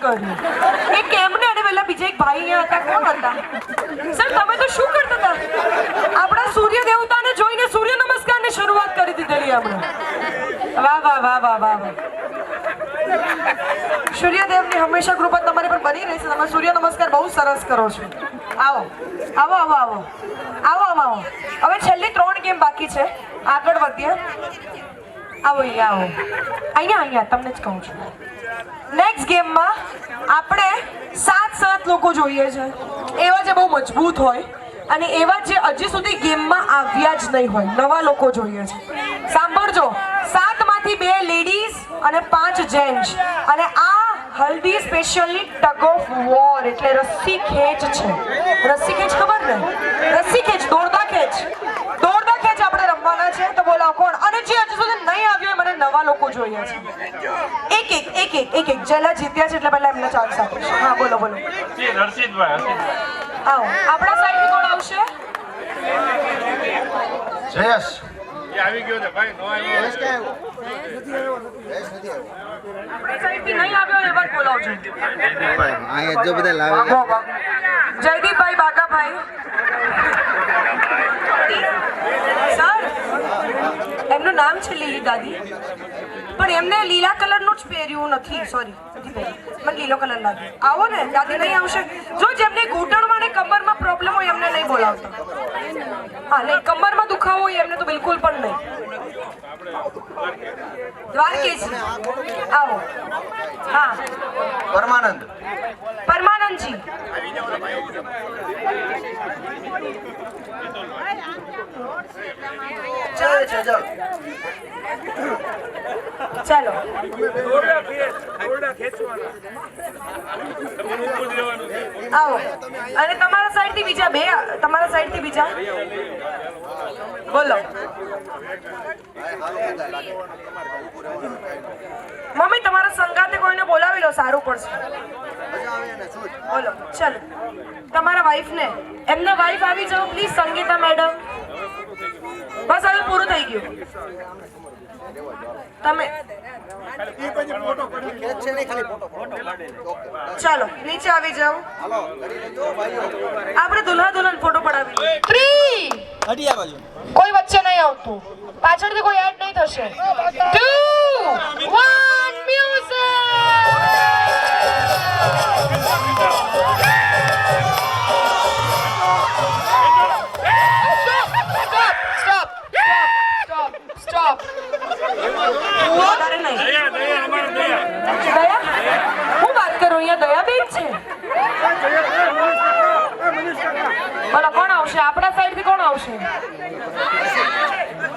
કર્યું એ કેમને અને પેલા બીજા એક ભાઈ હતા કોણ હતા સર તમે તો શું કરતા હતા આપણા સૂર્ય દેવતાને જોઈને સૂર્ય નમસ્કારની શરૂઆત કરી દીધેલી આપણે વાહ સૂર્યદેવની હંમેશા કૃપા તમારી પર બની રહેશે તમે સૂર્ય નમસ્કાર બહુ સરસ કરો છો આવો હવે છેલ્લી 3 ગેમ બાકી છે આગળ વધીએ આવો અહીંયા તમને જ કહું છું નેક્સ્ટ ગેમમાં આપણે 7 લોકો જોઈએ છે એવા જે બહુ મજબૂત હોય અને એવા જે હજી સુધી ગેમમાં આવ્યા જ નહીં હોય નવા લોકો જોઈએ છે સાંભળજો 7 માંથી 2 લેડીઝ અને 5 જેન્ટ્સ અને આ હલ્દી સ્પેશિયલી ટગ ઓફ વોર એટલે રસ્સી ખેંચ છે રસ્સી ખેંચ ખબર ને રસ્સી ખેંચ દોડતા ખેંચ આપણે રમવાના છે તો બોલાવો કોણ અને જે હજી સુધી નહીં આવ્યો મને નવા લોકો જોઈએ છે એક જેલા જીત્યા છે એટલે પહેલા એમને ચાન્સ આપીશ હા બોલો હર્ષિતભાઈ આવો આપણા સાઈડથી કોણ આવશે જયેશ આવી ગયો છે ભાઈ નો આવ્યો આપણા સાઈડથી નહીં આવ્યો એ વાત બોલાવજો અહીંયા જો બધા લાવે જયદીપભાઈ બાગાભાઈ સર એમનું નામ છે લીલી દાદી પણ એમને લીલા કલરનું જ પહેર્યું નથી સોરી મને લીલો કલર લાગે આવો ને દાદી નહીં આવશે જો જેમને ઘૂંટણમાં ને કમરમાં પ્રોબ્લેમ હોય એમને નહીં બોલાવતા હા નહીં કમરમાં દુખાવો હોય એમને તો બિલકુલ પણ નહીં દ્વારકેજી આવો હા પરમાનંદજી ચાલો આવો અને તમારા સાઈડથી બીજા બોલો મમ્મી તમારા સંગાતે કોઈને બોલાવી લો સારું પડશે બોલો ચાલો તમારા વાઈફને એમના વાઈફ આવી જાઓ પ્લીઝ સંગીતા મેડમ બસ હવે પૂરું થઈ ગયું તમે ચાલો નીચે આવી જાઓ આપણે દુલ્હા દુલ્હન ફોટો પડાવી 3 કોઈ વચ્ચે નહીં આવતું પાછળથી કોઈ એડ નહીં થશે 2 1 મ્યુઝિક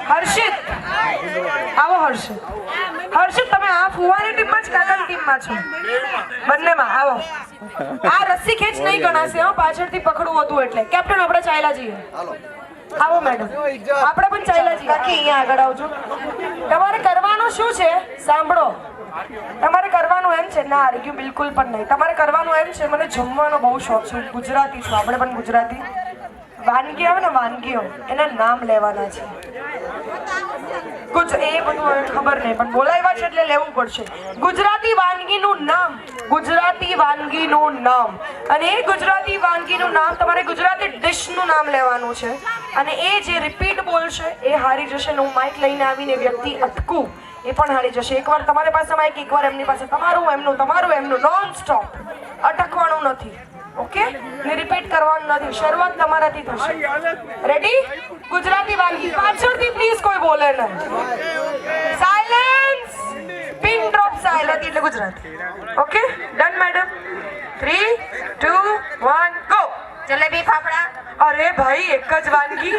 હર્ષિત આવો હર્ષિત. હર્ષિત તમે આ ફુવાની ટીમમાં જ કાકાની ટીમમાં છો? બંનેમાં આવો. આ રસ્સી ખેંચ નહીં ગણાશે હો, પાછળથી પકડવું હતું એટલે. કેપ્ટન આપણે ચાલ્યા જઈએ. આવો મેડમ, આપણે પણ ચાલ્યા જઈએ. કાકી અહીંયા આગળ આવજો. તમારે કરવાનું શું છે સાંભળો. તમારે કરવાનું એમ છે ના આર્ગ્યુ બિલકુલ પણ નહીં. તમારે કરવાનું એમ છે, મને જમવાનો બહુ શોખ છે, ગુજરાતી છું, આપણે પણ ગુજરાતી. વાનગી આવે ને વાનગીઓ, એના નામ લેવાના છે. એ બધું ખબર નહીં પણ બોલાવ્યા છે એટલે લેવું પડશે. ગુજરાતી વાનગીનું નામ, ગુજરાતી વાનગીનું નામ. અને એ ગુજરાતી વાનગીનું નામ તમારે ગુજરાતી ડિશનું નામ લેવાનું છે. અને એ જે રિપીટ બોલશે એ હારી જશે. હું માઇક લઈને આવીને વ્યક્તિ અટકું એ પણ હારી જશે. એકવાર તમારી પાસે માઇક, એકવાર એમની પાસે. તમારું એમનું, તમારું એમનું, નોન સ્ટોપ. અટકવાનું નથી. ઓકે? ને રિપીટ કરવાનું નથી. શરૂઆત તમારાથી થશે. રેડી? ગુજરાતી વાનગી. પાછળથી પ્લીઝ કોઈ બોલે નહીં. સાયલેન્સ. પિન ડ્રોપ સાયલેન્ટ એટલે Gujarati. Okay? Done madam? 3 2 1 go. Jalebi fafda. અરે ભાઈ એક જ વાનગી,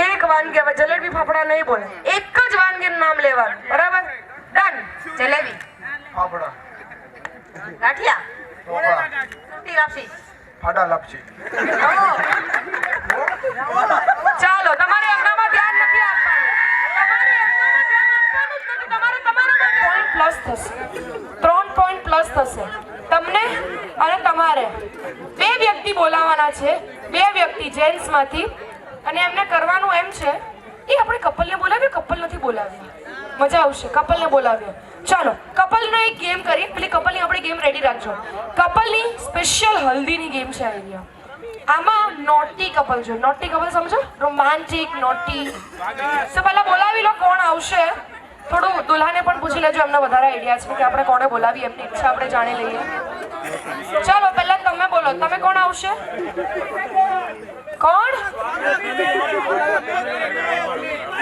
એક વાનગી. હવે જલેબી ફાફડા નહીં બોલે, એક જ વાનગીનું નામ લેવાનું. બરાબર? ડન. જલેબી ફાફડા ગાંઠિયા સુરતી લાપસી ફાડા લાપસી. ચાલો તમારે એમનામાં ધ્યાન નથી આપવાનું. તમારે તમારામાં પોઈન્ટ પ્લસ થશે. 3 પોઈન્ટ પ્લસ થશે તમને અને તમારે. 2 વ્યક્તિ બોલાવાના છે, 2 વ્યક્તિ જેન્ટ્સમાંથી. અને એમને કરવાનું એમ છે, એ આપણે કપલને બોલાવીએ, કપલ નથી બોલાવીએ, મજા આવશે. કપલને બોલાવીએ. ચાલો કપલનો એક ગેમ કરીએ. પેલી કપલની આપણે ગેમ રેડી રાખજો. કપલની સ્પેશિયલ હલ્દીની ગેમ છે આઈડિયા. આમાં નોટી કપલ છે. નોટી કપલ સમજો? Romantic naughty. તો પહેલા બોલાવી લો કોણ આવશે. થોડું દુલ્હાને પણ પૂછી લેજો, એમને વધારે આઈડિયા છે કે આપણે કોને બોલાવી, એમની ઈચ્છા આપણે જાણી લઈએ. ચાલો પહેલા તમે બોલો, તમે કોણ આવશે? કોણ?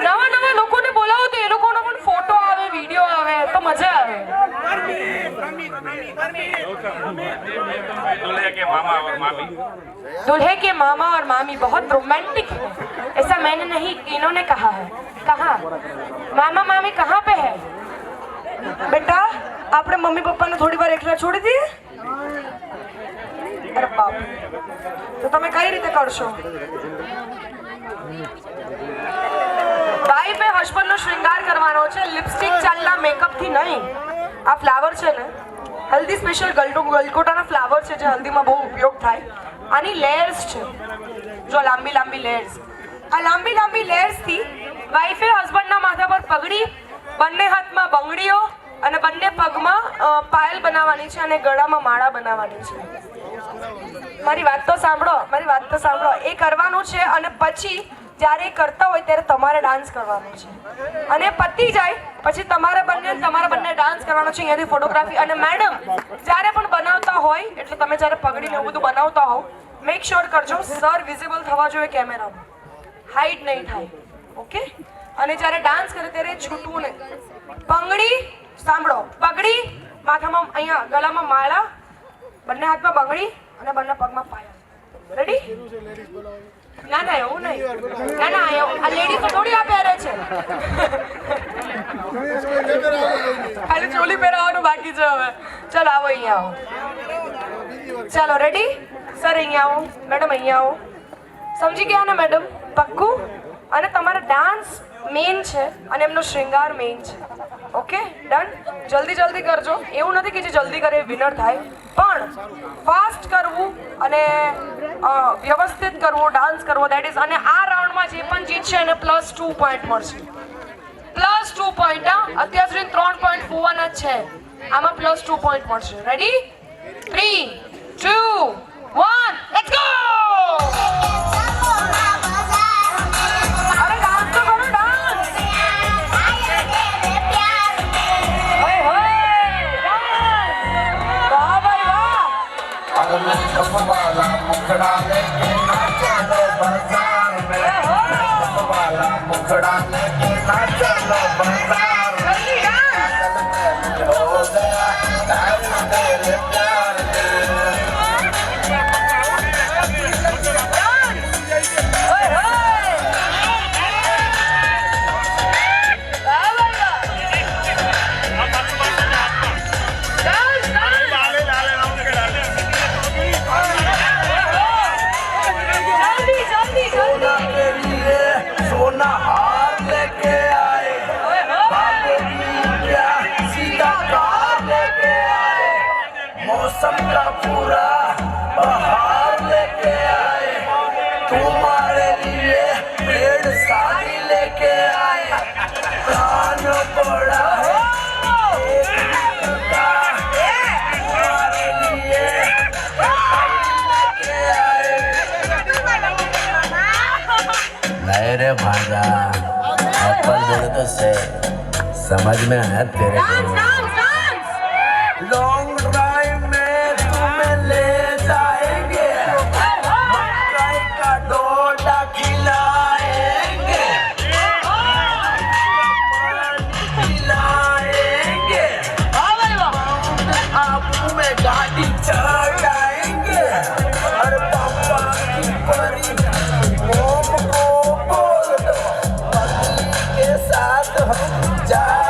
નવા નવા લોકોને બોલાવો તો એ લોકોનો પણ ફોટો આવે, વિડીયો આવે તો મજા આવે. दूल्हे के मामा और मामी. दूल्हे के मामा और मामी बहुत रोमांटिक है. ऐसा मैंने नहीं, इन्होंने कहा है. कहाँ मामा मामी कहाँ पे है? बेटा આપણે મમ્મી પપ્પાને થોડી વાર એકલા છોડી દઈએ. અરે બાપ, તો તમે કઈ રીતે કરશો? વાઈફે હસબન્ડનો શૃંગાર કરવાનો છે. લિપસ્ટિક ચાલના મેકઅપથી નહીં. આ ફ્લાવર છે ને, હલ્દી સ્પેશિયલ ગલગોટાના ફ્લાવર છે જે હલ્દીમાં બહુ ઉપયોગ થાય. આની લેયર્સ છે, જો લાંબી લાંબી લેયર્સ. આ લાંબી લાંબી લેયર્સથી વાઈફે હસબન્ડના માથા પર પગડી, બંને હાથમાં બંગડીઓ અને બંને પગમાં પાયલ બનાવવાની છે અને ગળામાં માળા બનાવવાની છે. મારી વાત તો સાંભળો, મારી વાત તો સાંભળો. એ કરવાનું છે અને પછી જ્યારે એ કરતા હોય ત્યારે તમારે ડાન્સ કરવાનો છે. અને પતી જાય પછી તમારા બંને ડાન્સ કરવાનો છે. અહીંયાથી ફોટોગ્રાફી. અને મેડમ જ્યારે પણ બનાવતા હોય એટલે તમે જ્યારે પગડીને એવું બધું બનાવતા હોવ, મેક શ્યોર કરજો સર વિઝિબલ થવા જોઈએ કેમેરામાં, હાઈડ નહીં થાય. ઓકે? અને જ્યારે ડાન્સ કરે ત્યારે છૂટવું નહીં. બંગડી સાંભળો, પગડી, માથામાં અહીંયા ગળામાં માળા, બંને હાથમાં બંગડી અને બંને પગમાં પાયા. રેડી? ના ના એવું નહીં. ના ના આ લેડીઝ તો થોડી આ પહેરે છે. ખાલી ચોલી પહેરાવાનું બાકી છે હવે. ચાલો આવો અહીંયા આવો. ચાલો રેડી? સર અહીંયા આવો, મેડમ અહીંયા આવો. સમજી ગયા ને મેડમ? પક્કું? અને તમારે ડાન્સ મેઇન છે અને એમનો શૃંગાર મેઇન છે. ઓકે? ડન? જલ્દી જલ્દી કરજો. એવું નથી કે જે જલ્દી કરે વિનર થાય, પણ ફાસ્ટ કરવું અને વ્યવસ્થિત કરવું, ડાન્સ કરવો, દેટ ઇઝ. અને આ રાઉન્ડમાં જે પણ જીતશે એને +2 પોઈન્ટ મળશે. +2 પોઈન્ટ. અત્યાર સુધી 3 પોઈન્ટ ફૂવાના જ છે, આમાં +2 પોઈન્ટ મળશે. રેડી? 3 2 1 let's go. वाला मुखड़ा लेके नाचो बाजार में, वाला मुखड़ा लेके नाचो बाजार में, हो गया तेरे प्यार में. मौसम का पूरा बहार लेके आए, तुम्हारे लिए पेड़ साड़ी लेके आए, प्राण बड़ा है तुम्हारे लिए लेके आए। नहीं रे भांजा, एप्पल बोले तो से समझ में आया तेरे को। लॉन्ग ड्राइव में तुम्हें ले जाएंगे, मकई का डोडा खिलाएंगे, खिलाएंगे, आपू में गाड़ी चढ़ाएंगे, और पापा की परी मोम को बोल दो, पति के साथ हम जाएंगे।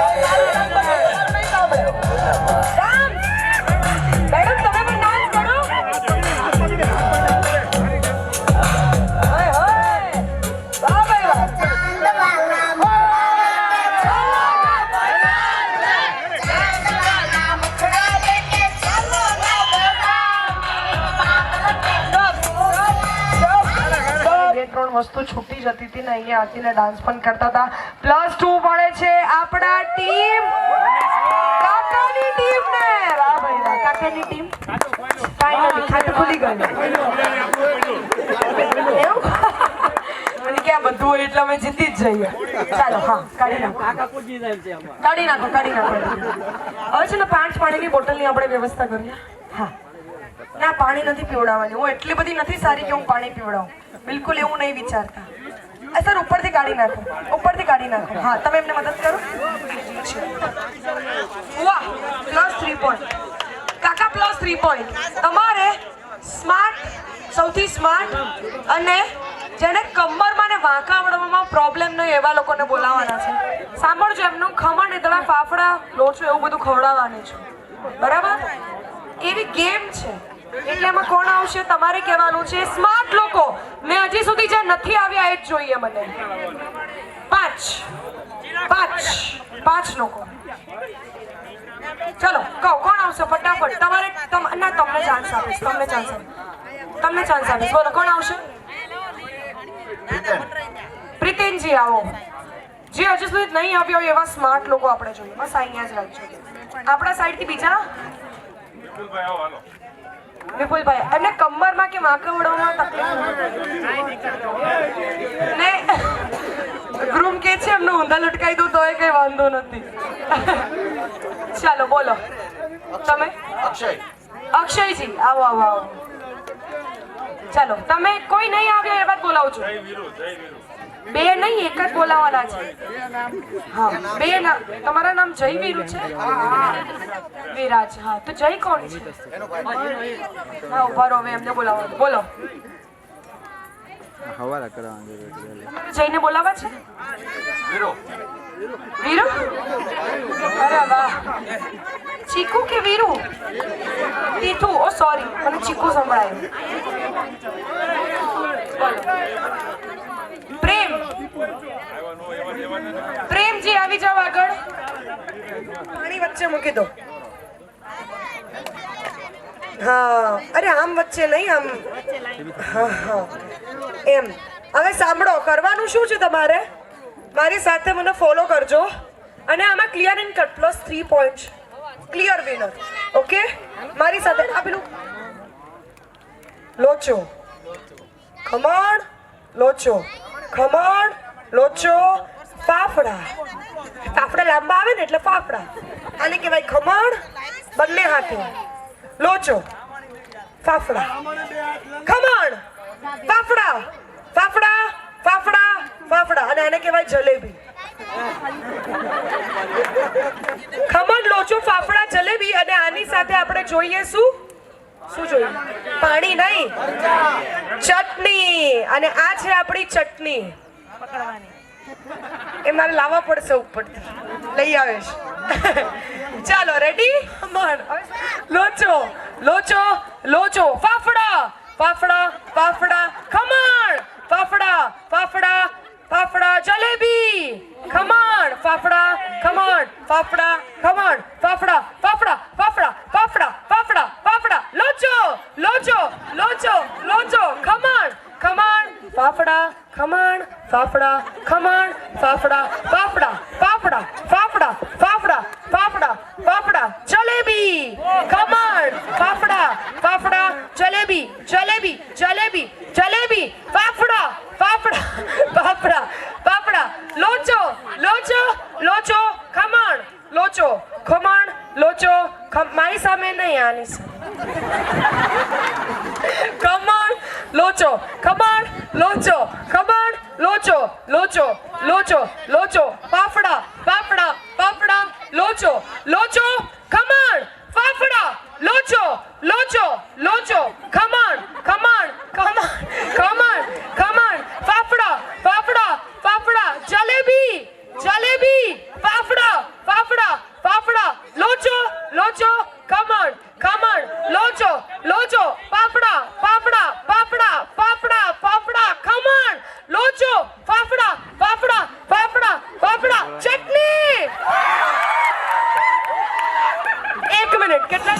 વસ્તુ છૂટી જતી હતી ને અહીંયા આવીને ડાન્સ પણ કરતા હતા. +2 મળે છે આપણા ટીમ કાકાની ટીમને. વાહ ભાઈ વાહ, કાકાની ટીમ ફાઇનલી ખાતું ખુલી ગયું. એવું મને કે આ બધું હોય એટલે અમે જીતી જ જઈએ. ચાલો હા કાઢી નાખો, કાઢી નાખો, કાઢી નાખો. હવે છે ને 5 પાણીની બોટલની આપણે વ્યવસ્થા કરીએ. હા ના પાણી નથી પીવડાવવાની, હું એટલી બધી નથી સારી કે હું પાણી પીવડાવું, બિલકુલ એવું નહીં વિચારતા. સર ઉપરથી કાઢી નાખો, ઉપરથી કાઢી નાખો. હા તમે એમને મદદ કરો. વાહ +3 પોઈન્ટ કાકા, +3 પોઈન્ટ. તમારે સ્માર્ટ, સૌથી સ્માર્ટ અને જેને કમરમાં ને વાંકા વળવામાં પ્રોબ્લેમ નહીં એવા લોકોને બોલાવવાના છે. સાંભળજો, એમનું ખમણ ઈદડા ફાફડા લોચો એવું બધું ખવડાવવાનું છે, બરાબર? એવી ગેમ છે એટલે એમાં કોણ આવશે તમારે કહેવાનું છે. સ્માર્ટ લોકો મેં હજી સુધી જે નથી આવ્યા એ જ જોઈએ મને. 5 લોકો. ચલો કહો કોણ આવશે ફટાફટ. તમારે ના તમને ચાન્સ આપીશ, તમને ચાન્સ આપીશ. બોલો કોણ આવશે? પ્રિતેનજી આવો. જે હજી સુધી નહીં આવ્યો એવા સ્માર્ટ લોકો આપણે જોઈએ. બસ અહીંયા જ રાખજો. આપણા સાઈડથી બીજા વિપુલભાઈ, એમને કમરમાં કે વાંકા વળવામાં તકલીફ ને ગ્રુમ કે છે એમને ઊંધા લટકાઈ દો તોય કઈ વાંધો નથી. ચાલો બોલો તમે. અક્ષયજી આવો આવો આવો. ચાલો તમે કોઈ નહીં આવ્યો એ વાત બોલાવજો. 2 નહીં એક જ બોલાવવાના છે. હા 2 નામ. તમારા નામ જય વીરુ છે? વિરાજ. હા તો જય કોણ છે? હા ઉભા રહો, હવે એમને બોલાવવાનું. બોલો જયને બોલાવવા છે? વીરુ. અરે વાહ. ચીકુ કે વીરુ? તીથુ. ઓ સોરી, મને ચીકુ સંભળાયું. બોલો. પ્રેમજી આવી જાઓ આગળ. પાણી વચ્ચે મૂકી દો. હા અરે આમ વચ્ચે નહીં, આમ. હા હા એમ. હવે સાંભળો, કરવાનું શું છે તમારે? મારી સાથે મને ફોલો કરજો અને આમાં clear and cut +3 point. Clear winner. Okay મારી સાથે. આ પેલું લોચો, ખમણ, લોચો, ખમણ, લોચો, ફાફડા. ફાફડા લાંબા આવે ને એટલે ફાફડા. આને કહેવાય ખમણ. બંને હાથે લોચો, ફાફડા, ખમણ, ફાફડા, ફાફડા, ફાફડા, ફાફડા. અને આને કહેવાય જલેબી. ખમણ, લોચો, ફાફડા, જલેબી. અને આની સાથે આપણે જોઈએ શું જોઈએ? પાણી નહીં, ચટણી. અને આ છે આપણી ચટણી. એ મારે લાવવા પડશે ઉપરથી, લઈ આવીશ. ચાલો રેડી? લોચો, લોચો, લોચો, ફાફડા, ફાફડા, ફાફડા, ખમણ, ફાફડા, ફાફડા, ફાફડા, જલેબી, ખમણ, ફાફડા, ખમણ, ફાફડા, ખમણ, ફાફડા, ફાફડા, ફાફડા, ફાફડા, ફાફડા, ફાફડા, ખમણ ફાફડા ખમણ ફાફડા ફાફડા ફાફડા ફાફડા ફાફડા ફાફડા ફાફડા જલેબી ખમણ ફાફડા ફાફડા જલેબી જલેબી જલેબી જલેબી ફાફડા ફાફડા ફાફડા ફાફડા લોચો લોચો લોચો ખમણ લોચો ખમણ લોચો મારી સામે નહીં આની ખમણ લોચો ખમણ લોચો ખમણ લોચો લોચો લોચો લોચો ફાફડા ફાફડા ફાફડા લોચો લોચો ખમણ ફાફડા લોચો લોચો લોચો ખમણ ખમણ ખમણ ખમણ ખમણ ફાફડા ફાફડા ફાફડા જલેબી જલેબી ફાફડા ફાફડા ફાફડા લોચો લોચો ખમણ ખમણ લોચો લોચો ફાફડા ફાફડા ફાફડા ફાફડા ફાફડા ખમણ લોચો ફાફડા ફાફડા ફાફડા ફાફડા ચટણી 1 મિનિટ કેટલા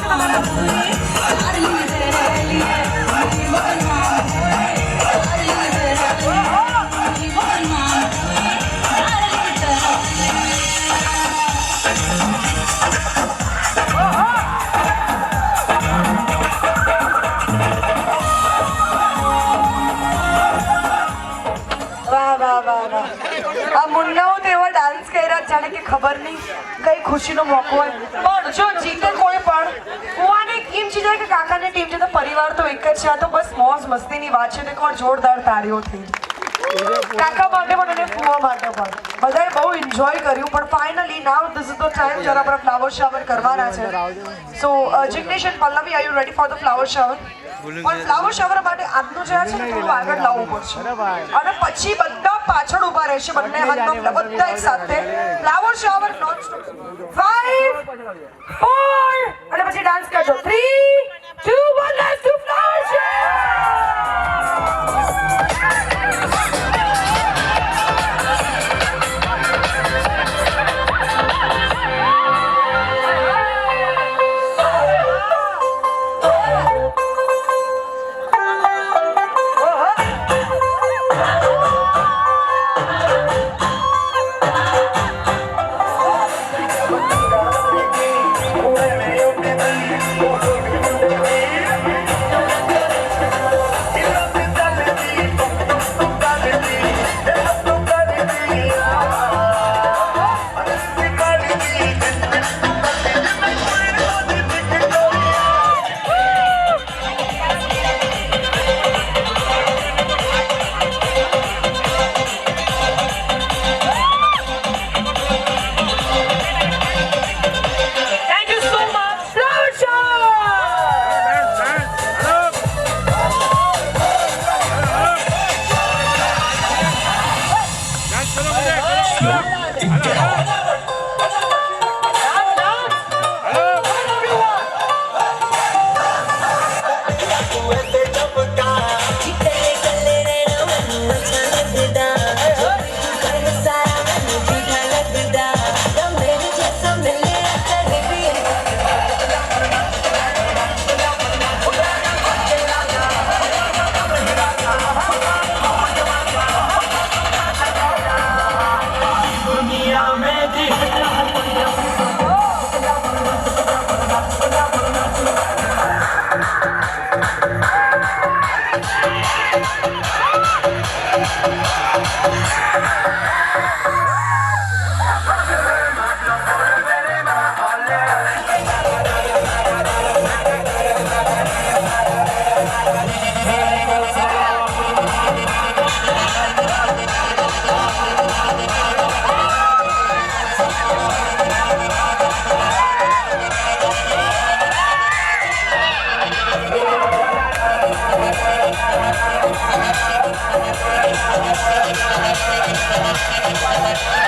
આ મુન્નાઓ તો એવા ડાન્સ કર્યા જાણે કે ખબર નહીં કઈ ખુશીનો મોકો હોય પણ જો જીતે કોઈ પણ હું આને એમ ચીજ કે કાકાની ટીમ છે તો પરિવાર તો એક જ છે આ તો બસ મોજ મસ્તીની વાત છે તો કોણ જોરદાર તાળીઓ થઈ કાકા માટે પણ અને ફુવા માટે પણ બધાએ બહુ એન્જોય કર્યું પણ finally now this is the time જ્યારે આપણે ફ્લાવર શાવર કરવાના છે so Jignesh and Pallavi are you ready for the flower shower પણ ફ્લાવર શાવર માટે આજનું જે છે ને થોડું આગળ લાવવું પડશે અને પછી બધા પાછળ ઊભા રહેશે બંને હાથમાં બધા એક સાથે ફ્લાવર શાવર નોન સ્ટોપ 5 4 અને પછી ડાન્સ કરજો 3 2 1 let's do flower shower Bye.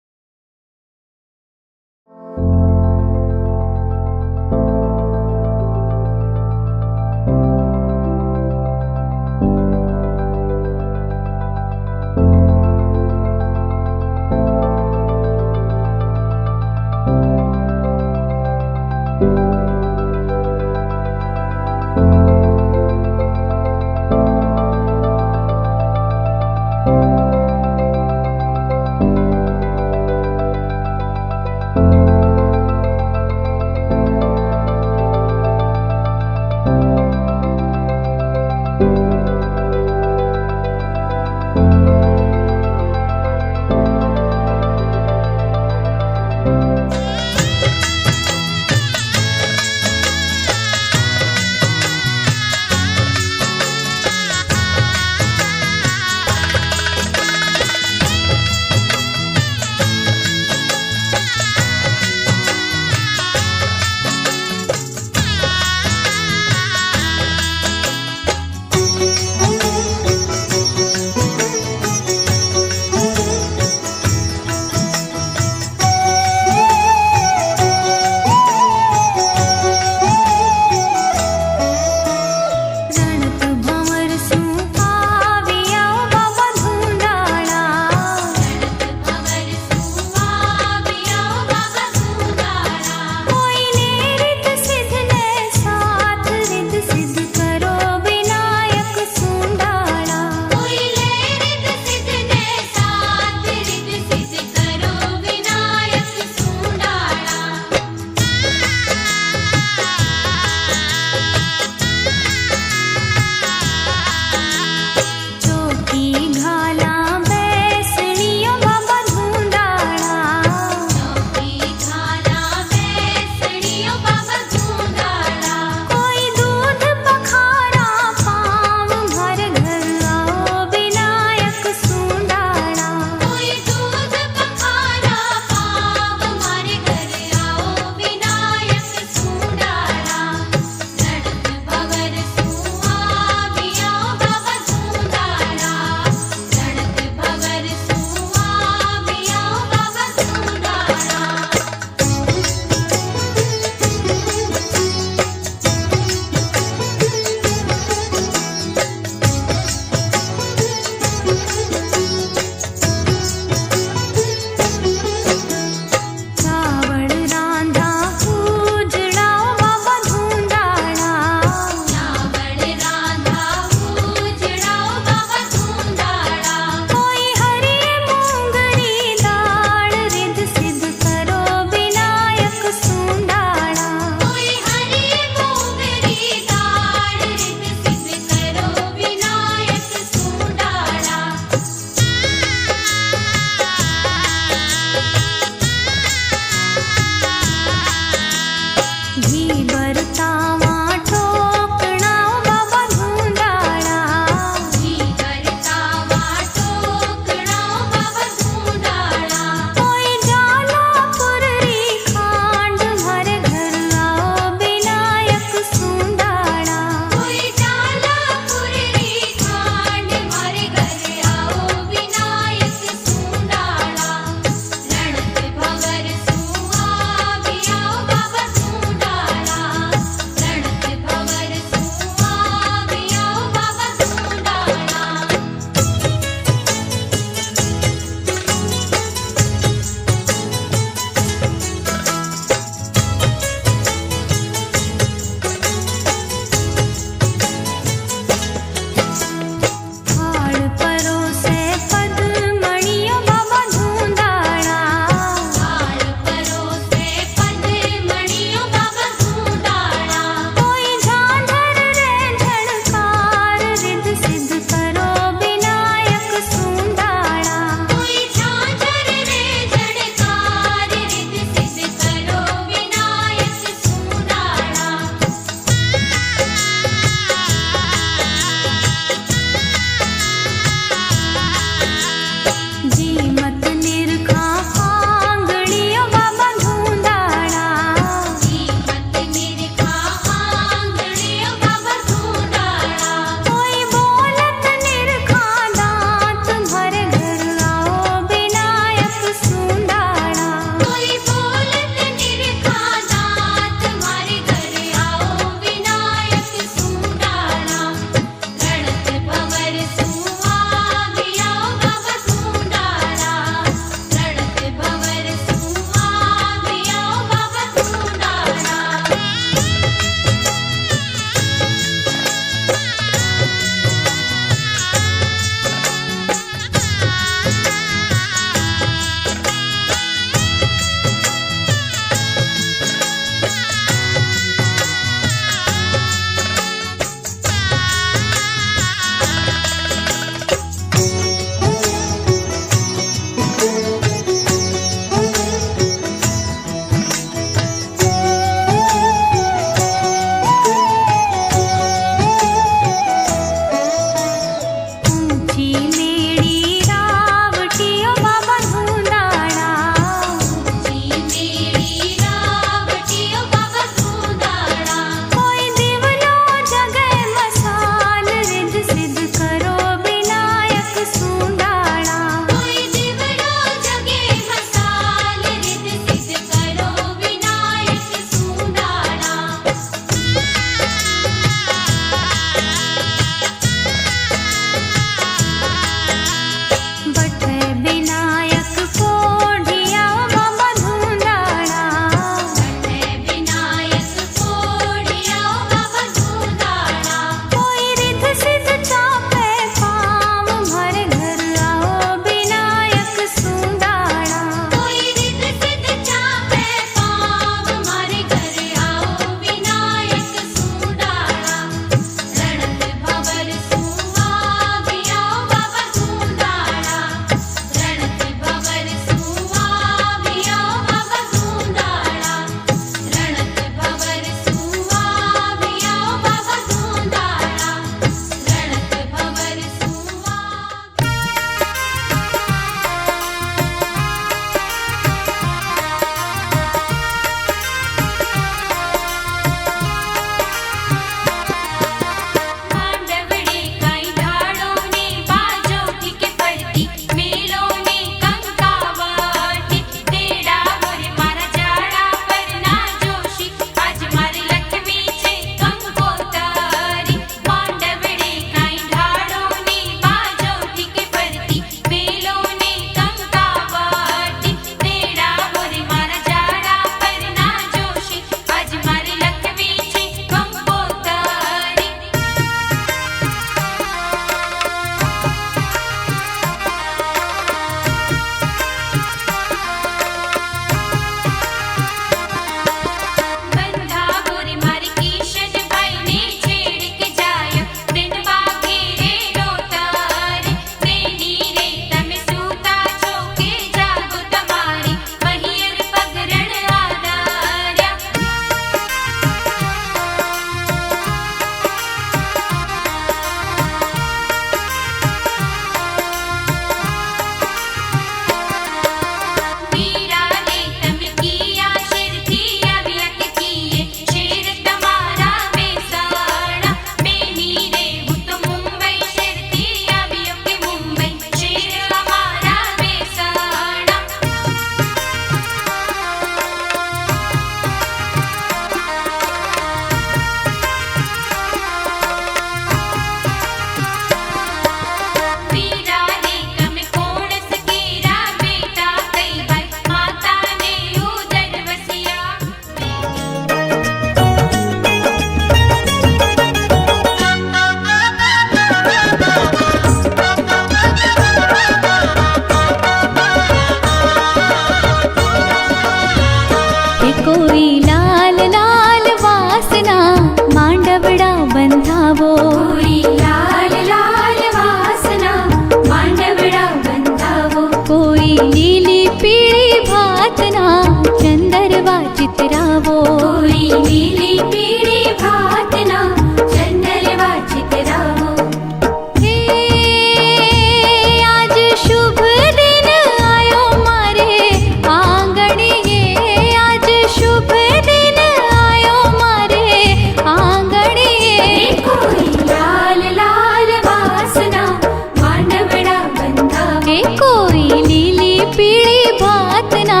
कोई लीली पीली भात ना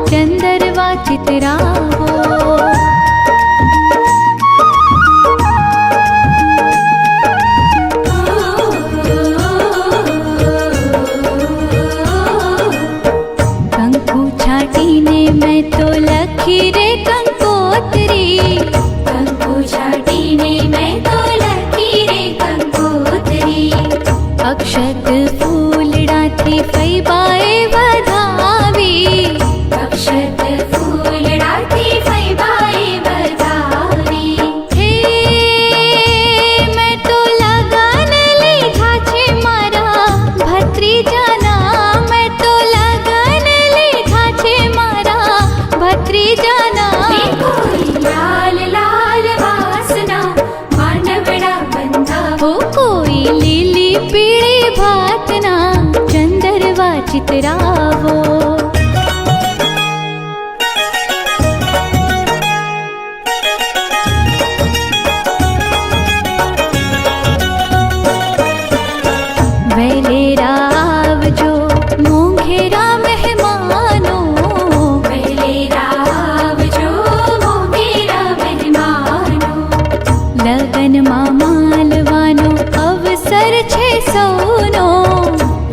चंदरवा चितरावो कंकु छाटीने मैं तो लखी रे कंकोतरी कंकु छाटीने मैं तो लखी रे कंकोतरी अक्षत फूलडाथी फैबाए वधावी अक्षत फूलडाथी फैबाए वधावी हे मैं तो लगन लीधा छे मारा भत्रीजाना मैं तो लगन लीधा छे मारा भत्रीजाना लाल लाल वासना मानवड़ा बंधा हो कोई लीली पीली भातना चंदरवा चितरावो वेलेरा आवजो मोंघेरा मेहमानो वेलेरा आवजो मोंघेरा मेहमानो लगन मां मालवानो अवसर छे सौनो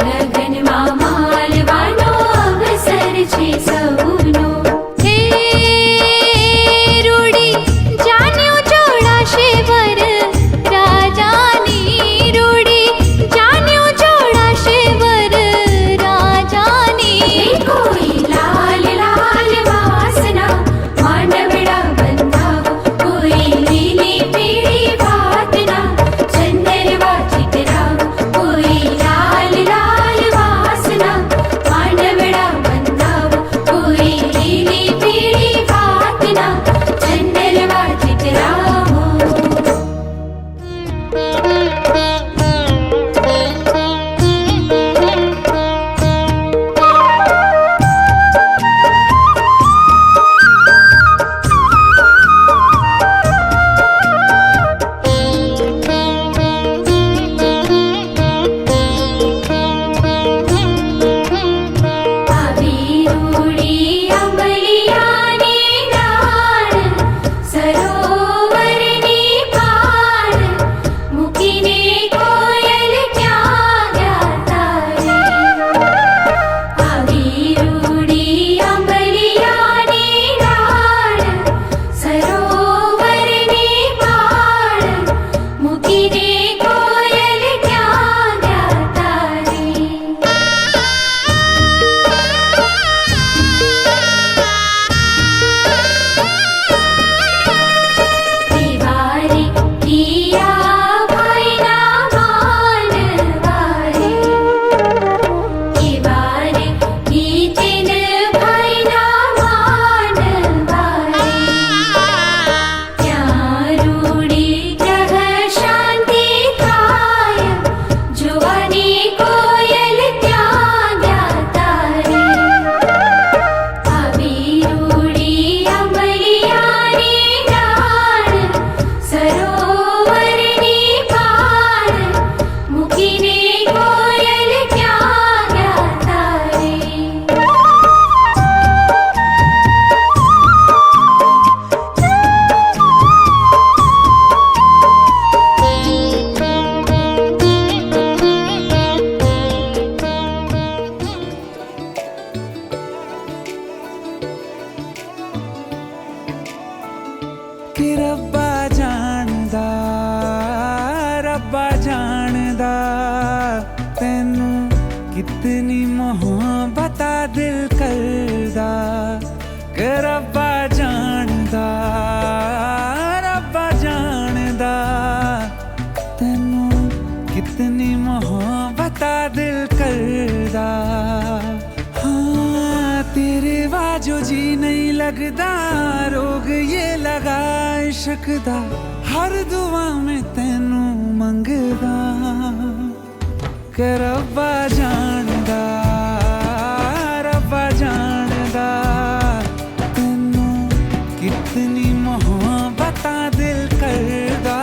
लगन मां मालवानो अवसर छे सौनो हे रूडी जान्यो जोड़ाशे वर राजानी रूडी जान्यो जोड़ाशे वर राजानी कोई लाल लाल वासना मानवड़ा बंधावो कोई लीली पीली भातना चंदरवा चितरावो कोई लाल लाल वासना मानवड़ा बंधावो कोई लीली पीली भातना चंदरवा चितरावो आवीरूडी अंबलियानी नाळ सरोवरनी पाळ मुकीने कोयल क्या गाता रे आवीरूडी अंबलियानी नाळ सरोवरनी पाळ मुकीने कोयल क्या गाता रे दीवारी किया भाईना मानवारी दीवारी कीचेन भाईना मानवारी ત્યાં રૂડી ગ્રહ શાંતિ થાય જોવાની કોયલ ત્યાં ગાતા રે આવીરૂડી અંબલિયાની નાળ સરોવરની પાળ મૂકીને કોયલ ક્યાં ગાતા રે कि रब्बा जानदा तैनू कितनी मोहब्बत दिल करदा कि रब्बा जानदा तैनू कितनी मोहब्बत दिल करदा हाँ तेरे वाजो जी नहीं लगदा रोग ये लगा इश्क दा हर दुआ में तैनू मंगदा कि रब्बा जानदा तैनू कितनी मोहब्बत दिल करदा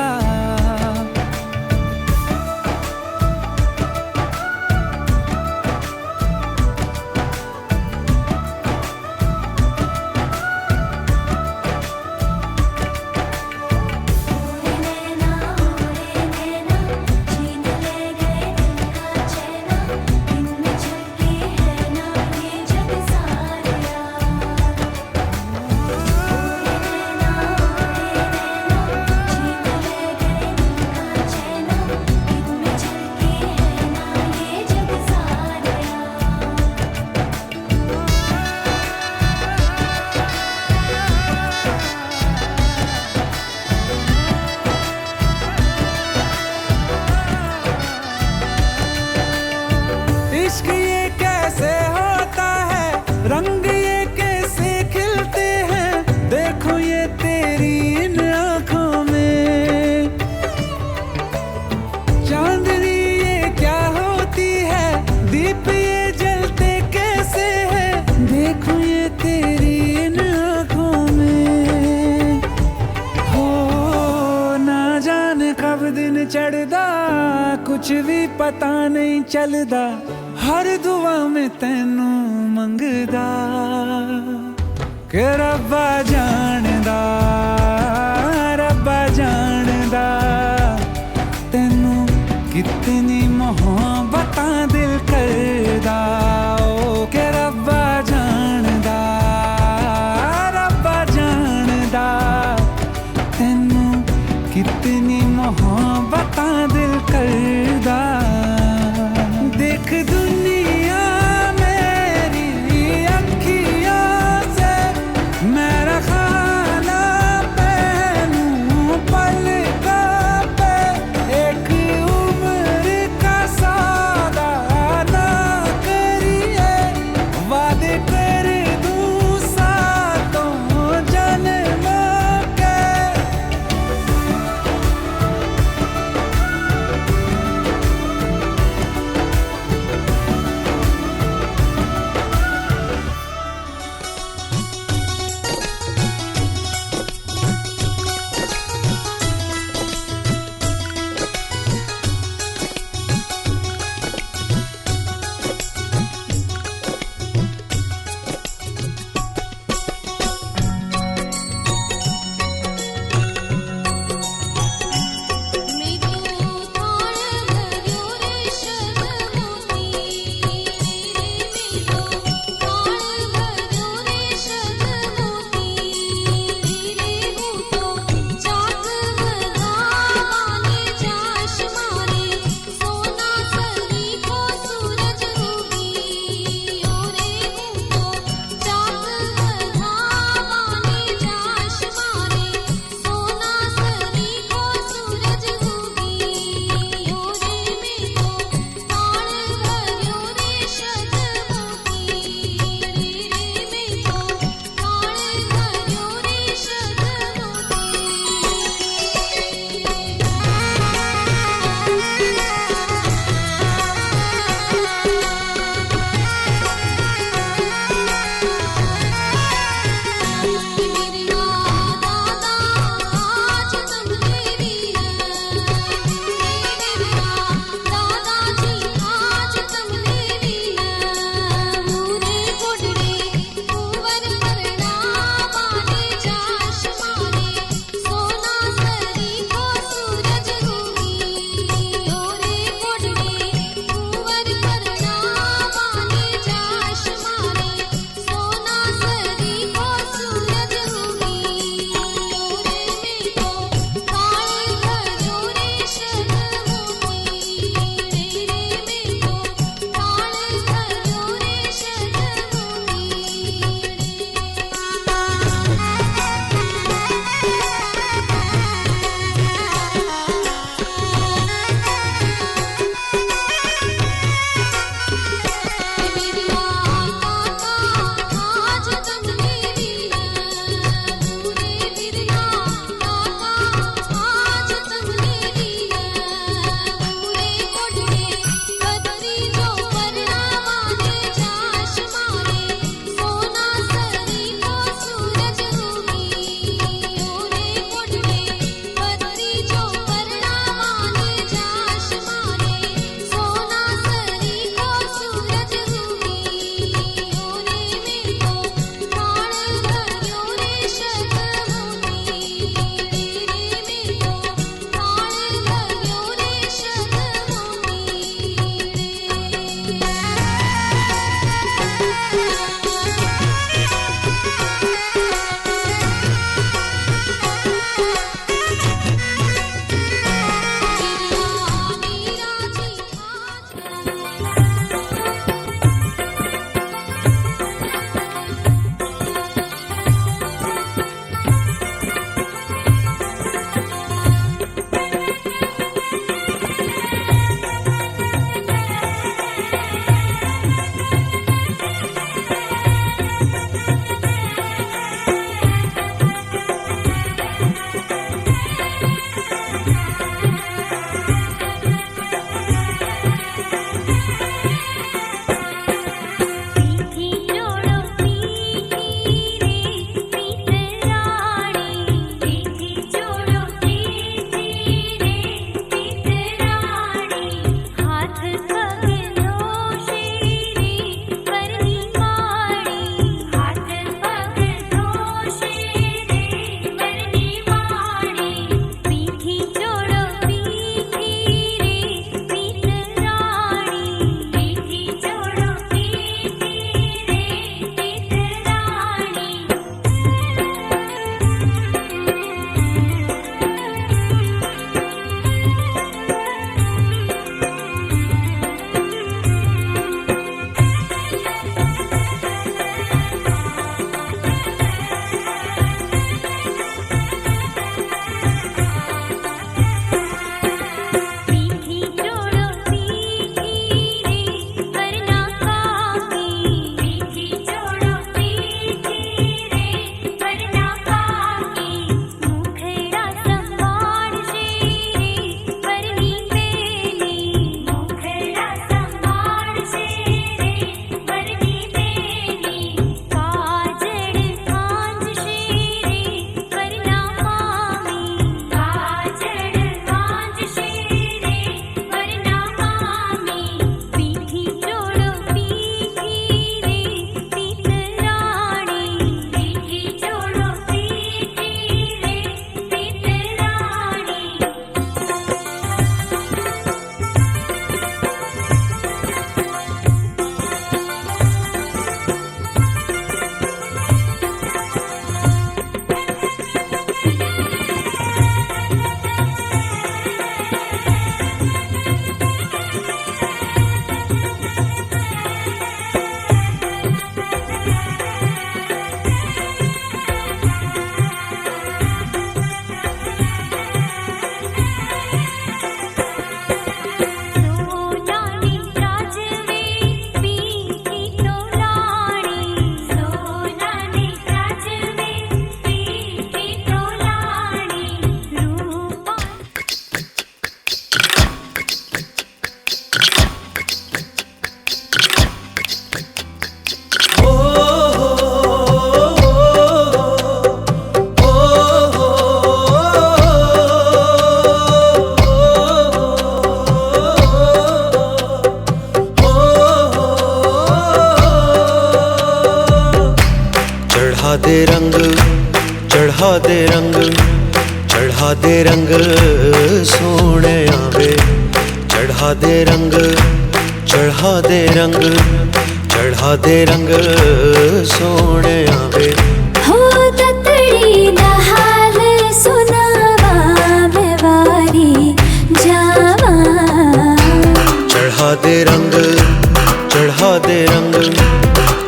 च भी पता नहीं चलदा हर दुआ में तैनू मंगदा कि रब्बा जानदा तैनू कितनी मोहब्बतां दिल करदा ओ कि रब्बा जानदा तैनू कितनी मोहब्बतां दिल करदा देख दुनिया मेरी अखियों से मैं रखा चढ़ा दे रंग चढ़ा दे रंग चढ़ा दे रंग सोने आवे चढ़ा दे रंग चढ़ा दे रंग चढ़ा दे रंग सोने आवे हो ततड़ी दा हाल सुनावा मैं वारी जावा चढ़ा दे रंग चढ़ा दे रंग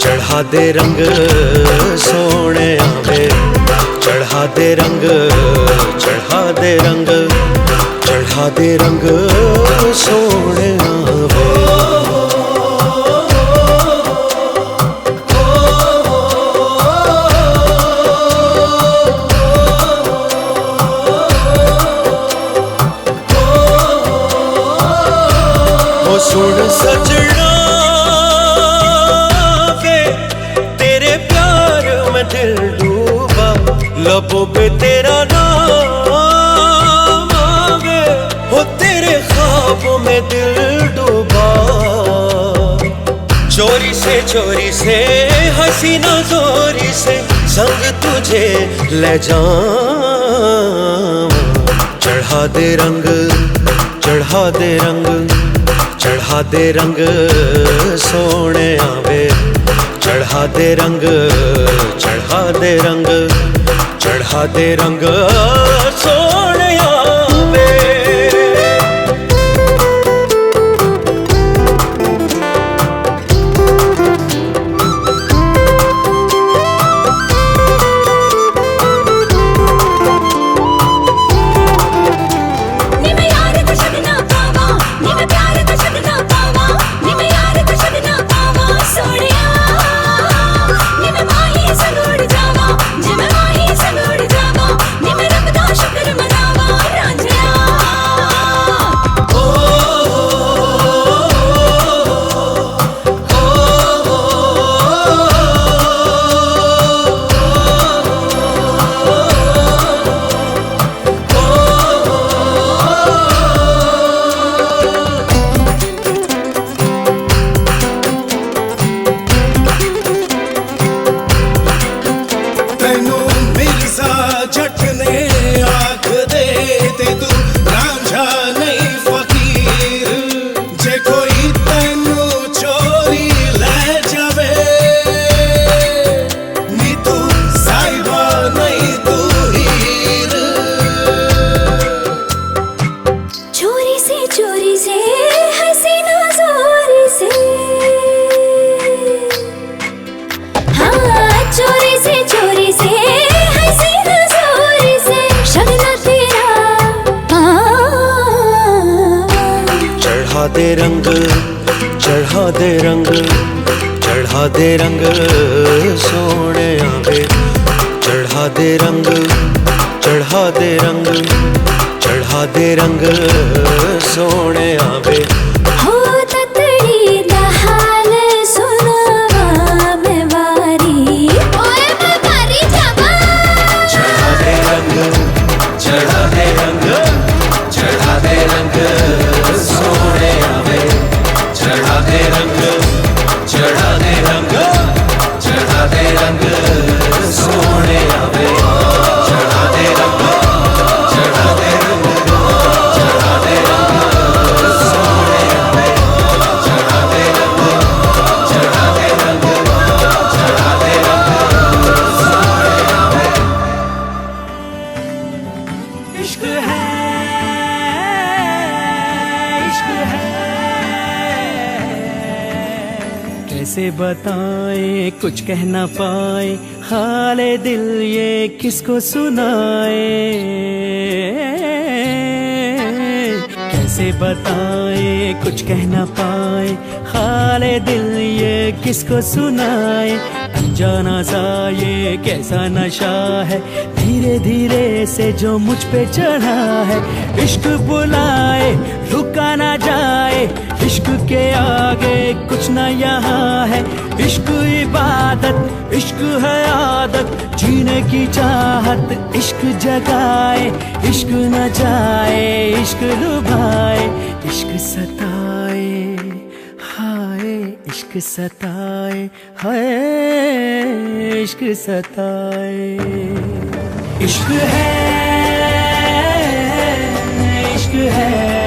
चढ़ा दे रंग सोने आवे चढ़ा दे रंग चढ़ा दे रंग चढ़ा दे रंग सोने आवे ओ सुन सजना वे तेरे प्यार में दिल डूबा लबों पे तेरा नाम आवे हो तेरे ख्वाबों में दिल डूबा चोरी से हसीना जोरी से संग तुझे ले जाऊं चढ़ा दे रंग चढ़ा दे रंग चढ़ा दे रंग सोने आवे चढ़ा दे रंग चढ़ा दे रंग चढ़ा दे रंग सोने आवे चढ़ा दे रंग चढ़ा दे रंग चढ़ा दे रंग सोने आवे चढ़ा दे रंग चढ़ा दे रंग चढ़ा दे रंग सोने आवे हो ततड़ी दा हाल सुनावा मैं वारी ओए मैं वारी जावा चढ़ा दे रंग चढ़ा दे रंग चढ़ा दे रंग सोने आवे चढ़ा दे रंग चढ़ा दे रंग चढ़ा दे रंग सोने आवे चढ़ा दे रंग चढ़ा दे रंग चढ़ा दे रंग सोने आवे चढ़ा दे रंग चढ़ा दे रंग चढ़ा दे रंग सोने आवे इश्क है कैसे बताएं कुछ कह ना पाए हाले दिल ये किसको सुनाए कैसे बताएं कुछ कह ना पाए हाले दिल ये किसको सुनाए अनजाना सा ये कैसा नशा है धीरे धीरे से जो मुझ पे चढ़ा है इश्क बुलाए रुका ना जाए इश्क के आगे कुछ न यहाँ है इश्क इबादत इश्क है आदत जीने की चाहत इश्क जगाए इश्क न जाए इश्क लुभाए इश्क सताए हाय इश्क सताए है, इश्क सताए। इश्क है, इश्क है,